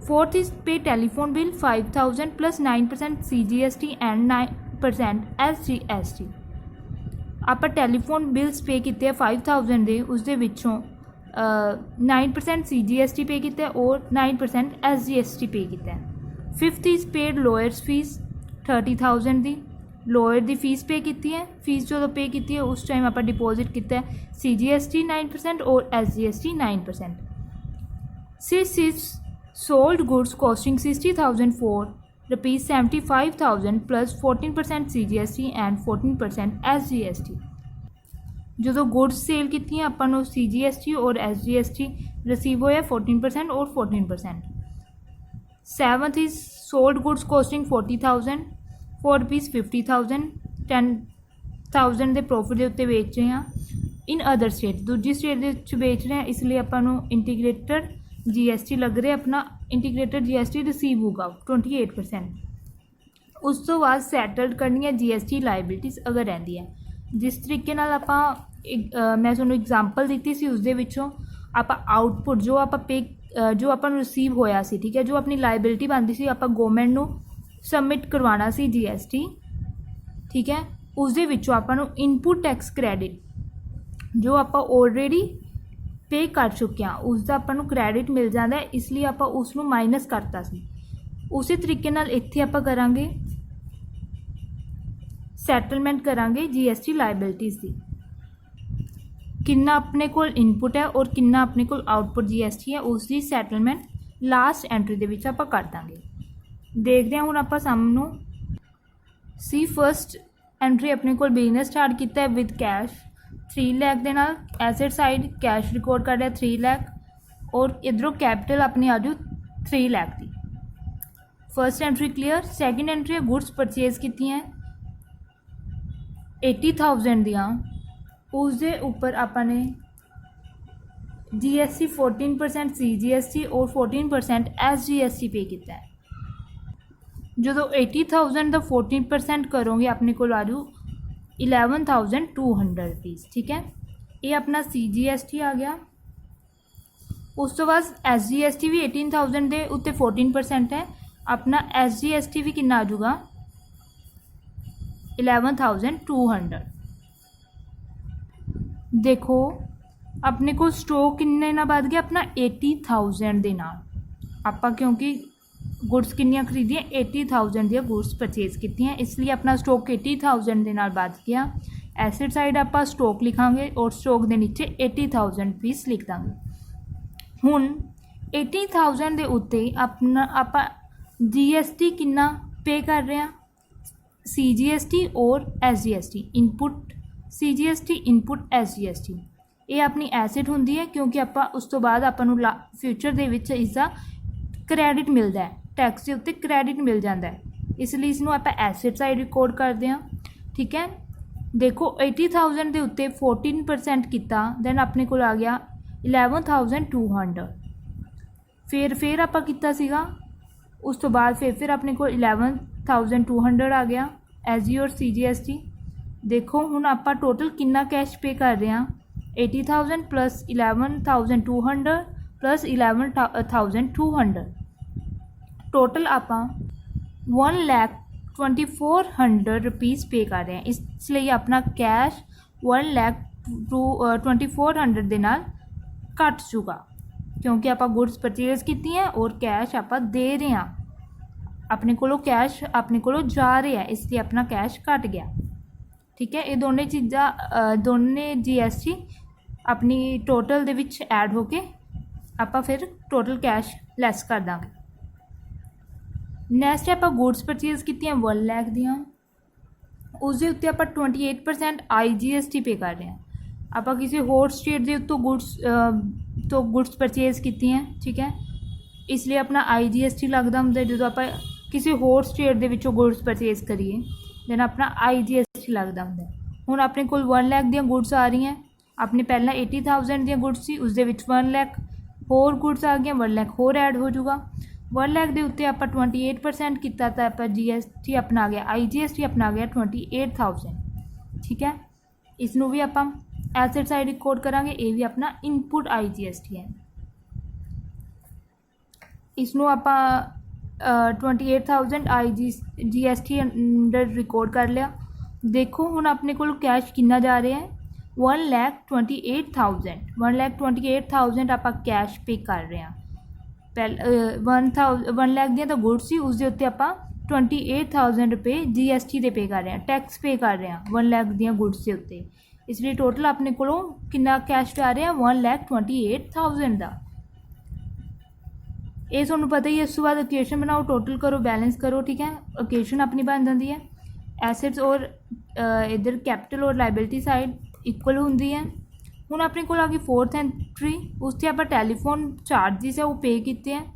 फोर्थ इज पे telephone bill 5,000 plus 9% CGST and 9% SGST। आप टेलीफोन बिल्स पे किए 5,000 दे, उस दे विचों 9% CGST पे किया और 9% SGST पे किया। Fifth is paid lawyers fees 30,000 the, lawyer की फीस पे की है। फीस जो पे की है उस टाइम आप डिपोजिट किया CGST 9% और SGST 9%। Six is sold goods costing 60,000 for ₹75,000 plus 14% CGST and 14% SGST। जो गुड्स सेल की अपन CGST और SGST रिसीव होया 14% और 14%। Seventh is sold goods costing 40,000 for ₹50,000, 1000 ਦੇ ਪ੍ਰੋਫਿਟ ਦੇ ਉੱਤੇ ਵੇਚ ਰਹੇ ਹਾਂ ਇਨ ਅਦਰ ਸਟੇਟ, ਦੂਜੀ ਸਟੇਟ ਦੇ ਵਿੱਚ ਵੇਚ ਰਹੇ ਹਾਂ, ਇਸ ਲਈ ਆਪਾਂ ਨੂੰ ਇੰਟੀਗ੍ਰੇਟਡ GST ਲੱਗ ਰਿਹਾ, ਆਪਣਾ ਇੰਟੀਗ੍ਰੇਟਡ GST ਰਿਸੀਵ ਹੋਊਗਾ 28%। ਉਸ ਤੋਂ ਬਾਅਦ ਸੈਟਲਡ ਕਰਨੀ ਹੈ GST ਲਾਇਬਿਲਿਟੀਜ਼ ਅਗਰ ਰਹਿੰਦੀ ਹੈ। ਜਿਸ ਤਰੀਕੇ ਨਾਲ ਆਪਾਂ ਮੈਂ ਤੁਹਾਨੂੰ ਐਗਜ਼ਾਮਪਲ ਦਿੱਤੀ ਸੀ ਉਸ ਦੇ ਵਿੱਚੋਂ ਆਪਾਂ ਆਊਟਪੁੱਟ ਜੋ ਆਪਾਂ ਜੋ ਆਪਾਂ ਨੂੰ ਰਿਸੀਵ ਹੋਇਆ ਸੀ, ਠੀਕ ਹੈ, ਜੋ ਆਪਣੀ ਲਾਇਬਿਲਿਟੀ ਬਣਦੀ ਸੀ, ਆਪਾਂ ਗੌਰਮੈਂਟ ਨੂੰ ਸਬਮਿਟ ਕਰਵਾਉਣਾ ਸੀ GST, ਠੀਕ ਹੈ, ਉਸ ਦੇ ਵਿੱਚੋਂ ਆਪਾਂ ਨੂੰ ਇਨਪੁਟ ਟੈਕਸ ਕ੍ਰੈਡਿਟ ਜੋ ਆਪਾਂ ਆਲਰੇਡੀ ਪੇ ਕਰ ਚੁੱਕੇ ਹਾਂ ਉਸ ਦਾ ਆਪਾਂ ਨੂੰ ਕ੍ਰੈਡਿਟ ਮਿਲ ਜਾਂਦਾ ਹੈ, ਇਸ ਲਈ ਆਪਾਂ ਉਸ ਨੂੰ ਮਾਈਨਸ ਕਰਤਾ ਸੀ। ਉਸੇ ਤਰੀਕੇ ਨਾਲ ਇੱਥੇ ਆਪਾਂ ਕਰਾਂਗੇ ਸੈਟਲਮੈਂਟ ਕਰਾਂਗੇ GST ਲਾਇਬਿਲਿਟੀਜ਼ ਦੀ, ਕਿੰਨਾ ਆਪਣੇ ਕੋਲ ਇਨਪੁਟ ਹੈ ਔਰ ਕਿੰਨਾ ਆਪਣੇ ਕੋਲ ਆਊਟਪੁੱਟ GST ਹੈ, ਉਸ ਦੀ ਸੈਟਲਮੈਂਟ ਲਾਸਟ ਐਂਟਰੀ ਦੇ ਵਿੱਚ ਆਪਾਂ ਕਰ ਦਾਂਗੇ। ਦੇਖਦੇ ਹਾਂ ਹੁਣ ਆਪਾਂ ਸਾਹਮਣੇ ਸੀ ਫਸਟ ਐਂਟਰੀ ਆਪਣੇ ਕੋਲ ਬਿਜ਼ਨਸ ਸਟਾਰਟ ਕੀਤਾ ਹੈ ਵਿਦ ਕੈਸ਼ 3 ਲੱਖ ਦੇ ਨਾਲ, ਐਸਟ ਸਾਈਡ ਕੈਸ਼ ਰਿਕਾਰਡ ਕਰ ਰਿਹਾ 3 ਲੱਖ ਔਰ ਇੱਧਰੋਂ ਕੈਪੀਟਲ ਆਪਣੀ ਆ ਜੂ 3 ਲੱਖ ਦੀ। First entry clear. Second entry ਹੈ ਗੁड्स ਪਰਚੇਜ਼ ਕੀਤੀਆਂ 80,000 ਦੀਆਂ, ਉਸ ਦੇ ਉੱਪਰ ਆਪਾਂ ਨੇ GST 14% CGST ਔਰ 14% SGST ਪੇ ਕੀਤਾ ਹੈ। ਜਦੋਂ 80,000 ਦਾ 14% ਕਰੋਗੇ ਆਪਣੇ ਕੋਲ ਆ ਜੂ 11,200 ਰੁਪੀज़, ठीक है, ये अपना CGST आ गया। उस तो बाद SGST भी 18,000 के उत्ते 14% है, अपना SGST भी कितना आ जाऊगा 11,200। देखो अपने को स्टॉक किन्ने ना बढ़ गया अपना 80,000 के नाल, आपां क्योंकि गुड्स किन्नियां खरीदियां 80,000 ਦੀਆਂ गुड्स परचेज कीतियां, इसलिए अपना स्टॉक 80,000 ਦੇ ਨਾਲ ਵੱਧ ਗਿਆ। ਐਸਿਡ ਸਾਈਡ ਆਪਾਂ स्टॉक ਲਿਖਾਂਗੇ ਔਰ स्टॉक ਦੇ ਨੀਚੇ 80,000 ਪੀਸ ਲਿਖ ਦਾਂਗੇ। ਹੁਣ 80,000 ਦੇ ਉੱਤੇ ਆਪਣਾ ਆਪਾਂ GST ਕਿੰਨਾ ਪੇ ਕਰ ਰਹੇ ਹਾਂ, CGST ਔਰ SGST, input CGST input SGST, ਇਹ ਆਪਣੀ ਐਸਿਡ ਹੁੰਦੀ ਹੈ ਕਿਉਂਕਿ ਆਪਾਂ ਉਸ ਤੋਂ ਬਾਅਦ ਆਪਾਂ ਨੂੰ ਫਿਊਚਰ ਦੇ ਵਿੱਚ ਇਸਦਾ ਕ੍ਰੈਡਿਟ ਮਿਲਦਾ ਹੈ, टैक्स के उत्ते क्रेडिट मिल जाता है, इसलिए इसनों आप एसेट साइड रिकॉर्ड करते हैं। ठीक है, देखो 80,000 के उत्ते 14% किया, दैन अपने को आ गया 11,200। फिर आप किया सीगा, उस तो बाद फिर अपने को 11,200 आ गया एस जी और CGST। देखो हुण आप टोटल कितना कैश पे कर रहे हैं, 80,000 प्लस 11,200 प्लस 11,200, टोटल आप 1,24,000 रुपीज़ पे कर रहे हैं, इसलिए अपना कैश 1,24,000 के नाल घट जूगा क्योंकि आप गुड्स परचेज की हैं और कैश आप दे रहे हैं, अपने को कैश अपने को जा रहे हैं, इसलिए अपना कैश घट गया। ठीक है, ये दोनों चीज़ा दोनों GST अपनी टोटल दे विच ऐड होके आप फिर टोटल कैश लैस कर देंगे। नैक्सट आप गुड्स परचेज की 1 लाख दियाँ, उसके उत्ते आप 28% IGST पे कर रहे हैं, आप किसी होर स्टेट के उत्तों गुड्स परचेज की हैं। ठीक है, इसलिए अपना IGST लगता होंगे जो आप किसी होर स्टेट के विचों गुड्स परचेज करिए, दैन अपना IGST लगता होंगे। हुण अपने कोल 1 लाख दियाँ गुड्स आ रही हैं, अपने पहला 80,000 दियाँ गुड्स सी, उस दे विच 1 लाख होर गुड्स आ गई, 1 लाख होर ऐड हो जाऊगा। 1 लाख के उत्ते आप 28% किया तो आप GST अपना आ गया, IGST अपना आ गया 28,000। ठीक है, इसनों भी आप एसेट साइड रिकॉर्ड करांगे, ये भी अपना इनपुट IGST है। इसनों आप 28,000 GST अंडर रिकॉर्ड कर लिया। देखो हुण अपने को कैश कितना जा रहा है 1,28,000, 1,28,000 आप कैश पे कर रहे हैं। 1 लाख दियाँ तो गुड्स सी, उसके उत्ते आप 28,000 रुपये GST दे पे कर रहे हैं, टैक्स पे कर रहे हैं 1 लाख दियाँ गुड्स के उत्ते, इसलिए टोटल अपने को कितना कैश जा रहा है 1,28,000 का। ये तुहानू पता ही है। इस तो बाद इक्वेशन बनाओ, टोटल करो, बैलेंस करो। ठीक है, इक्वेशन अपनी बन जाती है, एसेट्स और इधर कैपिटल और लाइबिलिटी साइड इक्वल होंगी है। हुण अपने को आ गई 4th एंट्री, उससे आप टैलीफोन चार्जिस है वो पे किए हैं।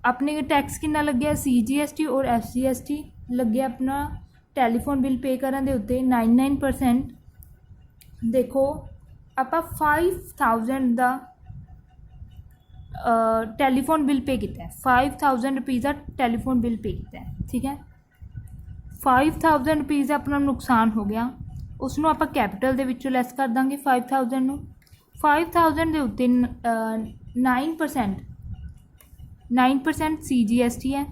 अपने टैक्स कितना लगे CGST और SGST लगे, अपना ਟੈਲੀਫੋਨ ਬਿੱਲ ਪੇ ਕਰਨ ਦੇ ਉੱਤੇ 99%। ਦੇਖੋ ਆਪਾਂ 5000 ਦਾ ਟੈਲੀਫੋਨ ਬਿੱਲ ਪੇ ਕੀਤਾ ਹੈ, 5000 ਰੁਪਈਜ਼ ਦਾ ਟੈਲੀਫੋਨ ਬਿੱਲ ਪੇ ਕੀਤਾ ਹੈ, ਠੀਕ ਹੈ। 5000 ਰੁਪਈਜ਼ ਦਾ ਆਪਣਾ ਨੁਕਸਾਨ ਹੋ ਗਿਆ, ਉਸ ਨੂੰ ਆਪਾਂ ਕੈਪੀਟਲ ਦੇ ਵਿੱਚੋਂ ਲੈਸ ਕਰ ਦਾਂਗੇ 5000 ਨੂੰ। 5000 ਦੇ ਉੱਤੇ 9% CGST ਹੈ।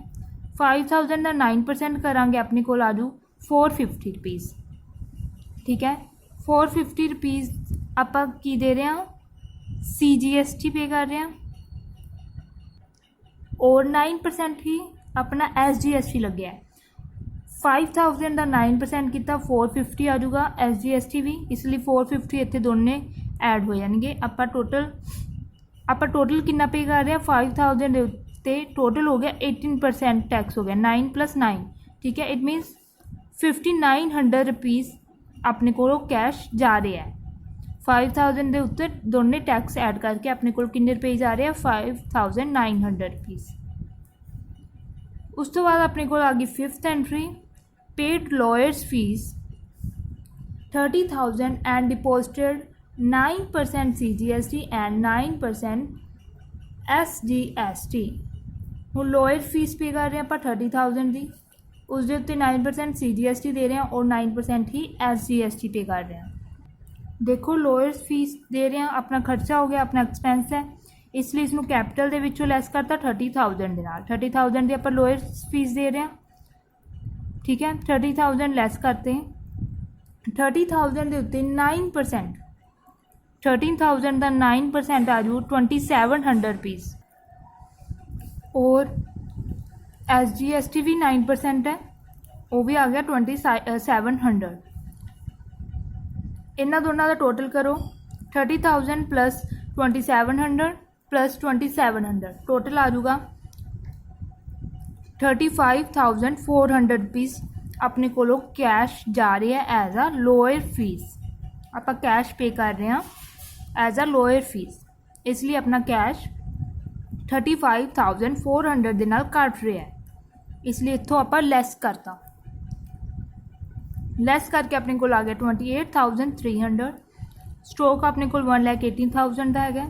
5000 ਦਾ 9% ਕਰਾਂਗੇ, ਆਪਣੇ ਕੋਲ ਆ ਜੂ 450 ਰੁਪਈਜ਼, ਠੀਕ ਹੈ। 450 ਰੁਪਈਜ਼ ਆਪਾਂ ਕੀ ਦੇ ਰਹੇ ਹਾਂ, CGST ਪੇ ਕਰ ਰਹੇ ਹਾਂ, और 9% ही अपना SGST लग्या है। 5000 का 9% किया 450 आ जाऊगा SGST भी, इसलिए 450 इतने दोनों ऐड हो जाएंगे। आप टोटल कितना पे कर रहे हैं, 5000 के उत्ते टोटल हो गया 18% टैक्स हो गया, 9 + 9, ठीक है। इट मीनस 5900 रुपीज़ अपने को कैश जा रहा है। 5000 के उत्ते दोनों टैक्स ऐड करके अपने को किन्ने रुपये जा रहे हैं, 5900 रुपीज़। उस तो बाद अपने को आ गई 5th entry, paid lawyers fees 30,000 and deposited 9% CGST and 9% SGST। हूँ लॉयर फीस पे कर रहे हैं आप 30,000 की, उसके उत्ते 9% CGST दे रहे हैं और 9% ही SGST पे कर रहे हैं। देखो लॉयर्स फीस दे रहे हैं, अपना खर्चा हो गया, अपना एक्सपेंस है, इसलिए इसनों कैपिटल के विचों लैस करता 30,000 के नाल। 30,000 की आप लॉयर्स फीस दे रहे हैं, ठीक है। 30,000 लैस करते हैं, 30,000 के उत्ते 9%, 13,000 का 9% आ जू 2700 रुपीज़, और SGST भी 9% है, वो भी आ गया 2700। इन्हों दोनों का टोटल करो, 30,000 + 2700 + 2700 टोटल आ जाऊगा 35,400 रुपीज़ अपने को कैश जा रहे हैं एज आ लोअर फीस। आप कैश पे कर रहे हैं एज आ लोअर फीस, इसलिए अपना कैश 35,400 के नाल कट रहा है, इसलिए इतों आप लैस करता, लैस करके अपने को आ गया 28,300। स्टॉक अपने को 1,18,000 का है,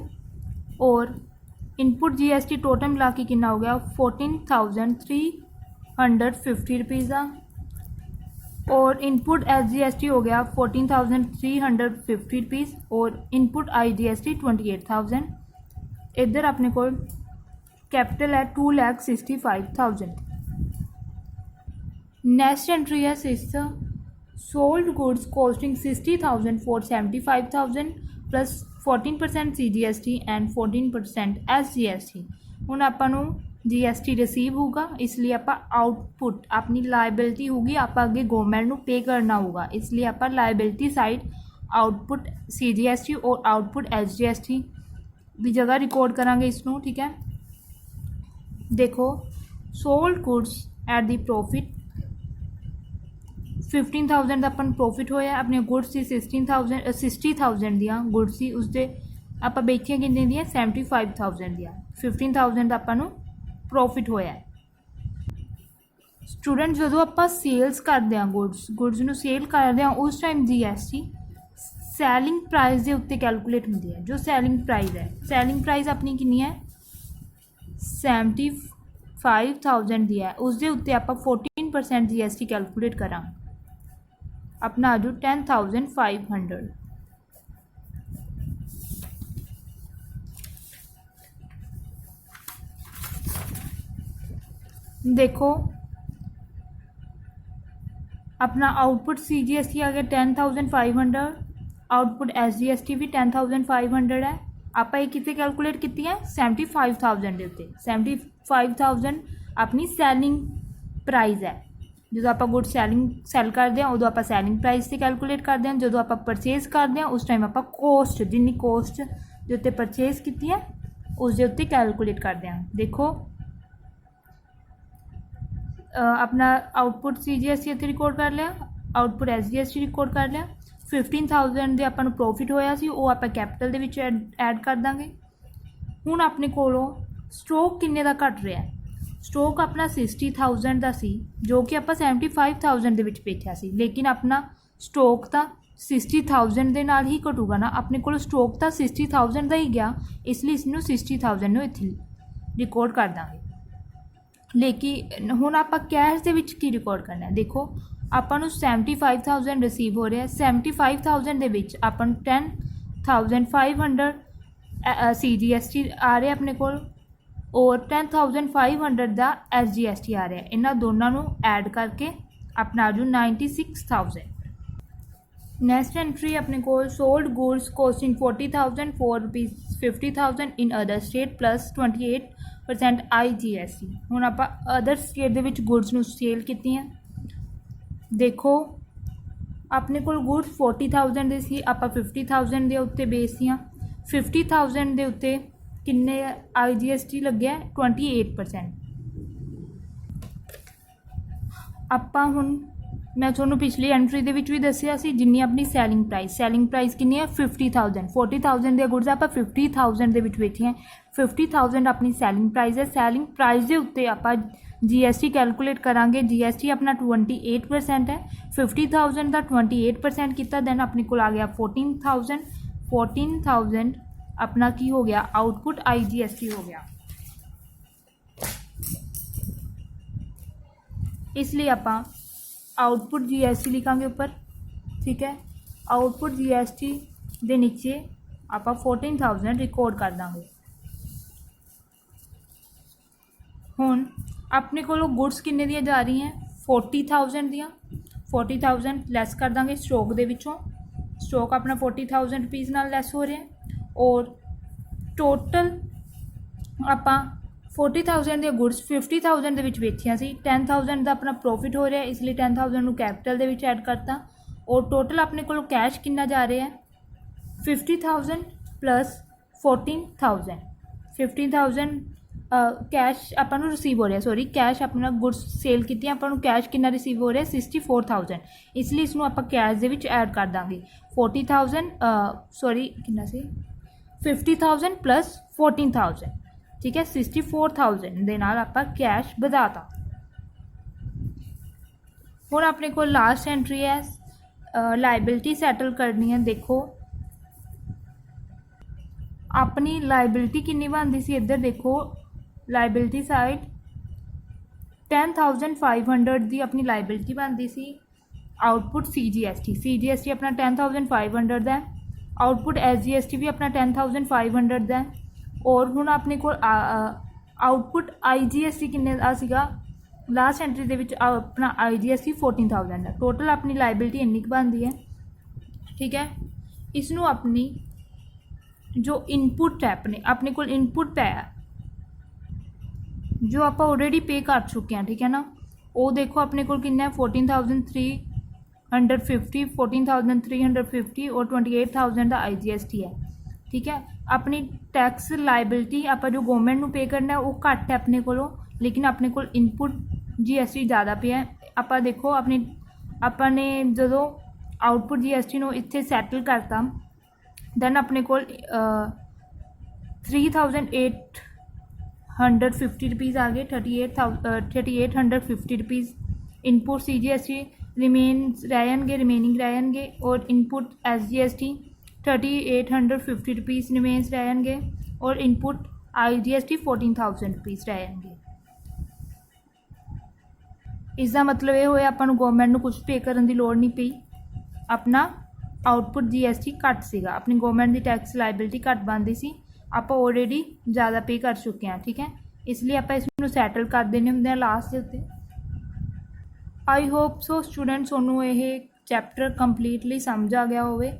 और इनपुट GST टोटल मिला के कितना हो गया 14,350 रुपीज़ का, और इनपुट SGST हो गया 14,350 रुपीज़, और इनपुट IGST 28,000। इधर अपने को कैपिटल है 2,65,000। नेक्स्ट एंट्री है 6th, sold goods costing 60,000 for 75,000 plus 14% CGST and 14% SGST। हुण आपां नूं GST रिसीव होगा, इसलिए आप आउटपुट अपनी लाइबिलिटी होगी, आप अगे गवर्नमेंट नूं पे करना होगा, इसलिए आप लाइबिलिटी साइड आउटपुट CGST और आउटपुट SGST की जगह रिकॉर्ड करांगे इसनूं, ठीक है। देखो sold goods at the profit 15,000 का अपन प्रॉफिट होया, अपने गुड्स सी 60,000 दियाँ गुड्स सी, उसके आप बेचिया कितने दियाँ 75,000 दियाँ, 15,000 का अपन प्रॉफिट होया। स्टूडेंट जो आप सेल्स करते हैं गुड्स नूं सेल करते हैं, उस टाइम GST सैलिंग प्राइस के उत्ते कैलकुलेट होती है। जो सैलिंग प्राइस है, सैलिंग प्राइस अपनी कितनी है 75,000 दी है, उसके उत्ते आप 14% GST कैलकुलेट करा, अपना आ जाओ 10,500। देखो अपना आउटपुट CGST आ गया 10,500, आउटपुट SGST भी 10,500 है। आप ये कितने कैलकुलेट की है 75,000 के उत्ते। 75,000 अपनी सैलिंग प्राइस है, जो आप गुड सैल करते हैं उदों आप सैलिंग प्राइस से कैलकुलेट करते हैं, जो आप परचेज करते हैं उस टाइम आप कॉस्ट जिन्नी कॉस्ट जो उत्ते परचेज की है उसके उत्ते कैलकुलेट करते हैं। देखो अपना आउटपुट CGST इत्थे रिकॉर्ड कर लिया, आउटपुट SGST रिकॉर्ड कर लिया। 15,000 दे आपां नूं प्रॉफिट होया सी, वो आप कैपिटल दे विच ऐड कर देंगे। हुण अपने कोलों स्टॉक किन्ने दा घट रहा है, ਸਟੋਕ ਆਪਣਾ 60,000 ਦਾ ਸੀ ਜੋ ਕਿ ਆਪਾਂ 75,000 ਦੇ ਵਿੱਚ ਵੇਚਿਆ ਸੀ, ਲੇਕਿਨ ਆਪਣਾ ਸਟੋਕ ਤਾਂ 60,000 ਦੇ ਨਾਲ ਹੀ ਘਟੂਗਾ ਨਾ, ਆਪਣੇ ਕੋਲ ਸਟੋਕ ਤਾਂ 60,000 ਦਾ ਹੀ ਗਿਆ, ਇਸ ਲਈ ਇਸ ਨੂੰ 60,000 ਨੂੰ ਇੱਥੇ ਰਿਕਾਰਡ ਕਰ ਦਾਂਗੇ। ਲੇਕਿਨ ਹੁਣ ਆਪਾਂ ਕੈਸ਼ ਦੇ ਵਿੱਚ ਕੀ ਰਿਕਾਰਡ ਕਰਨਾ ਹੈ, ਦੇਖੋ ਆਪਾਂ ਨੂੰ 75,000 ਰਿਸੀਵ ਹੋ ਰਿਹਾ, 75,000 ਦੇ ਵਿੱਚ ਆਪਾਂ ਨੂੰ 10,500 CGST ਆ ਰਿਹਾ ਆਪਣੇ ਕੋਲ और 10,500 ਦਾ SGST ਆ ਰਿਹਾ। ਇਹਨਾਂ ਦੋਨਾਂ ਨੂੰ ਐਡ ਕਰਕੇ ਆਪਣਾ ਆ ਜੂ 96,000। ਨੈਕਸਟ ਐਂਟਰੀ ਆਪਣੇ ਕੋਲ sold goods costing 40,000 4 rupees 50,000 in other state plus 28% IGST। ਹੁਣ ਆਪਾਂ ਅਦਰ ਸਟੇਟ ਦੇ ਵਿੱਚ ਗੁड्स ਨੂੰ ਸੇਲ ਕੀਤੀਆਂ, ਦੇਖੋ ਆਪਣੇ ਕੋਲ ਗੁड्स 40,000 ਦੇ ਸੀ, ਆਪਾਂ 50,000 ਦੇ ਉੱਤੇ ਵੇਚਤੀਆਂ। 50,000 ਦੇ ਉੱਤੇ ਕਿੰਨੇ IGST ਲੱਗਿਆ 28%। ਆਪਾਂ ਹੁਣ ਮੈਂ ਤੁਹਾਨੂੰ ਪਿਛਲੀ ਐਂਟਰੀ ਦੇ ਵਿੱਚ ਵੀ ਦੱਸਿਆ ਸੀ ਜਿੰਨੀ ਆਪਣੀ ਸੈਲਿੰਗ ਪ੍ਰਾਈਸ ਕਿੰਨੀ ਹੈ 50,000। 40,000 ਦੀਆਂ ਗੁड्स ਆਪਾਂ 50,000 ਦੇ ਵਿੱਚ ਵੇਚੀਆਂ। 50,000 ਆਪਣੀ ਸੈਲਿੰਗ ਪ੍ਰਾਈਸ ਹੈ। ਸੈਲਿੰਗ ਪ੍ਰਾਈਸ ਦੇ ਉੱਤੇ ਆਪਾਂ GST ਕੈਲਕੂਲੇਟ ਕਰਾਂਗੇ। GST ਆਪਣਾ 28% ਹੈ। 50,000 ਦਾ 28% ਕੀਤਾ, ਦੈਨ ਆਪਣੇ ਕੋਲ ਆ ਗਿਆ 14,000 अपना की हो गया आउटपुट IGST हो गया। इसलिए आप आउटपुट GST लिखांगे ऊपर, ठीक है। आउटपुट GST दे नीचे आप 14,000 रिकॉर्ड कर देंगे। हुण अपने को गुड्स किन्ने दियां जा रही हैं 40,000 दियां। 40,000 लैस कर देंगे स्टॉक दे विचों। स्टॉक अपना 40,000 रुपीज़ नाल लैस हो रहा है और टोटल आप 40,000 ਦੇ ਗੁड्स 50,000 ਦੇ ਵਿੱਚ ਵੇਚੀਆਂ ਸੀ। 10,000 ਦਾ ਆਪਣਾ ਪ੍ਰੋਫਿਟ ਹੋ ਰਿਹਾ, ਇਸ ਲਈ 10,000 ਨੂੰ ਕੈਪੀਟਲ ਦੇ ਵਿੱਚ ਐਡ ਕਰਤਾ। ਔਰ ਟੋਟਲ ਆਪਣੇ ਕੋਲ ਕੈਸ਼ ਕਿੰਨਾ ਜਾ ਰਿਹਾ ਹੈ 50,000 ਪਲੱਸ 14,000। 15,000 ਕੈਸ਼ ਆਪਾਂ ਨੂੰ ਰਿਸੀਵ ਹੋ ਰਿਹਾ, ਸੌਰੀ ਕੈਸ਼ ਆਪਣਾ ਗੁड्स ਸੇਲ ਕੀਤੀਆਂ, ਆਪਾਂ ਨੂੰ ਕੈਸ਼ ਕਿੰਨਾ ਰਿਸੀਵ ਹੋ ਰਿਹਾ 64,000। ਇਸ ਲਈ ਇਸ ਨੂੰ ਆਪਾਂ ਕੈਸ਼ ਦੇ ਵਿੱਚ ਐਡ ਕਰ ਦਾਂਗੇ। 40,000 ਸੌਰੀ ਕਿੰਨਾ ਸੀ 50,000 प्लस 14,000, ठीक है। 64,000 ਦੇ ਨਾਲ ਆਪਾਂ ਕੈਸ਼ ਵਧਾਤਾ। ਹੁਣ ਆਪਣੇ ਕੋਲ ਲਾਸਟ ਐਂਟਰੀ ਹੈ ਲਾਇਬਿਲਿਟੀ ਸੈਟਲ ਕਰਨੀ ਹੈ। ਦੇਖੋ ਆਪਣੀ ਲਾਇਬਿਲਿਟੀ ਕਿੰਨੀ ਬਣਦੀ ਸੀ, ਇੱਧਰ ਦੇਖੋ ਲਾਇਬਿਲਿਟੀ ਸਾਈਡ 10,500 ਦੀ ਆਪਣੀ ਲਾਇਬਿਲਿਟੀ ਬਣਦੀ ਸੀ। ਆਊਟਪੁੱਟ CGST ਆਪਣਾ 10,500 ਦਾ, आउटपुट SGST भी अपना 10,500 का। और हुण अपने को आउटपुट IGST किन्ने दा सीगा लास्ट एंट्री दे विच अपना IGST 14,000 है। टोटल अपनी लाइबिलिटी इन्नी बनती है, ठीक है। इसनों अपनी जो इनपुट है अपने को इनपुट पे है जो आप ऑलरेडी पे कर चुके हैं, ठीक है ना। वो देखो अपने को किन्ना 14,350 14,350 और 28,000 का IGST है, ठीक है। अपनी टैक्स लाइबिलिटी आप जो गवर्नमेंट को पे करना है वो घट है अपने को, लेकिन अपने को इनपुट GST ज़्यादा पे है। आप देखो अपने जो आउटपुट GST को इत्थे सैटल करता, दैन अपने को 3,850 रुपीज़ आ गए। 3,850 रुपीज़ इनपुट CGST रिमेनिंग रहेंगे और इनपुट SGST 3,850 रुपीज़ रिमेन्स रहेंगे और इनपुट IGST 14,000 रुपीज़ रहेंगे। इसका मतलब ये होया आपां नूं गवर्नमेंट नूं कुछ पे करन दी लोड़ नहीं पई, अपना आउटपुट GST घट सीगा, अपनी गवर्नमेंट की टैक्स लाइबिलिटी घट बनती सी, आप ऑलरेडी ज़्यादा पे कर चुके हैं, ठीक है। इसलिए आप इसनूं सैटल कर देने होंदे लास्ट के उत्ते। आई होप सो स्टूडेंट्स तुहानूं ये चैप्टर कंप्लीटली समझ आ गया होवे।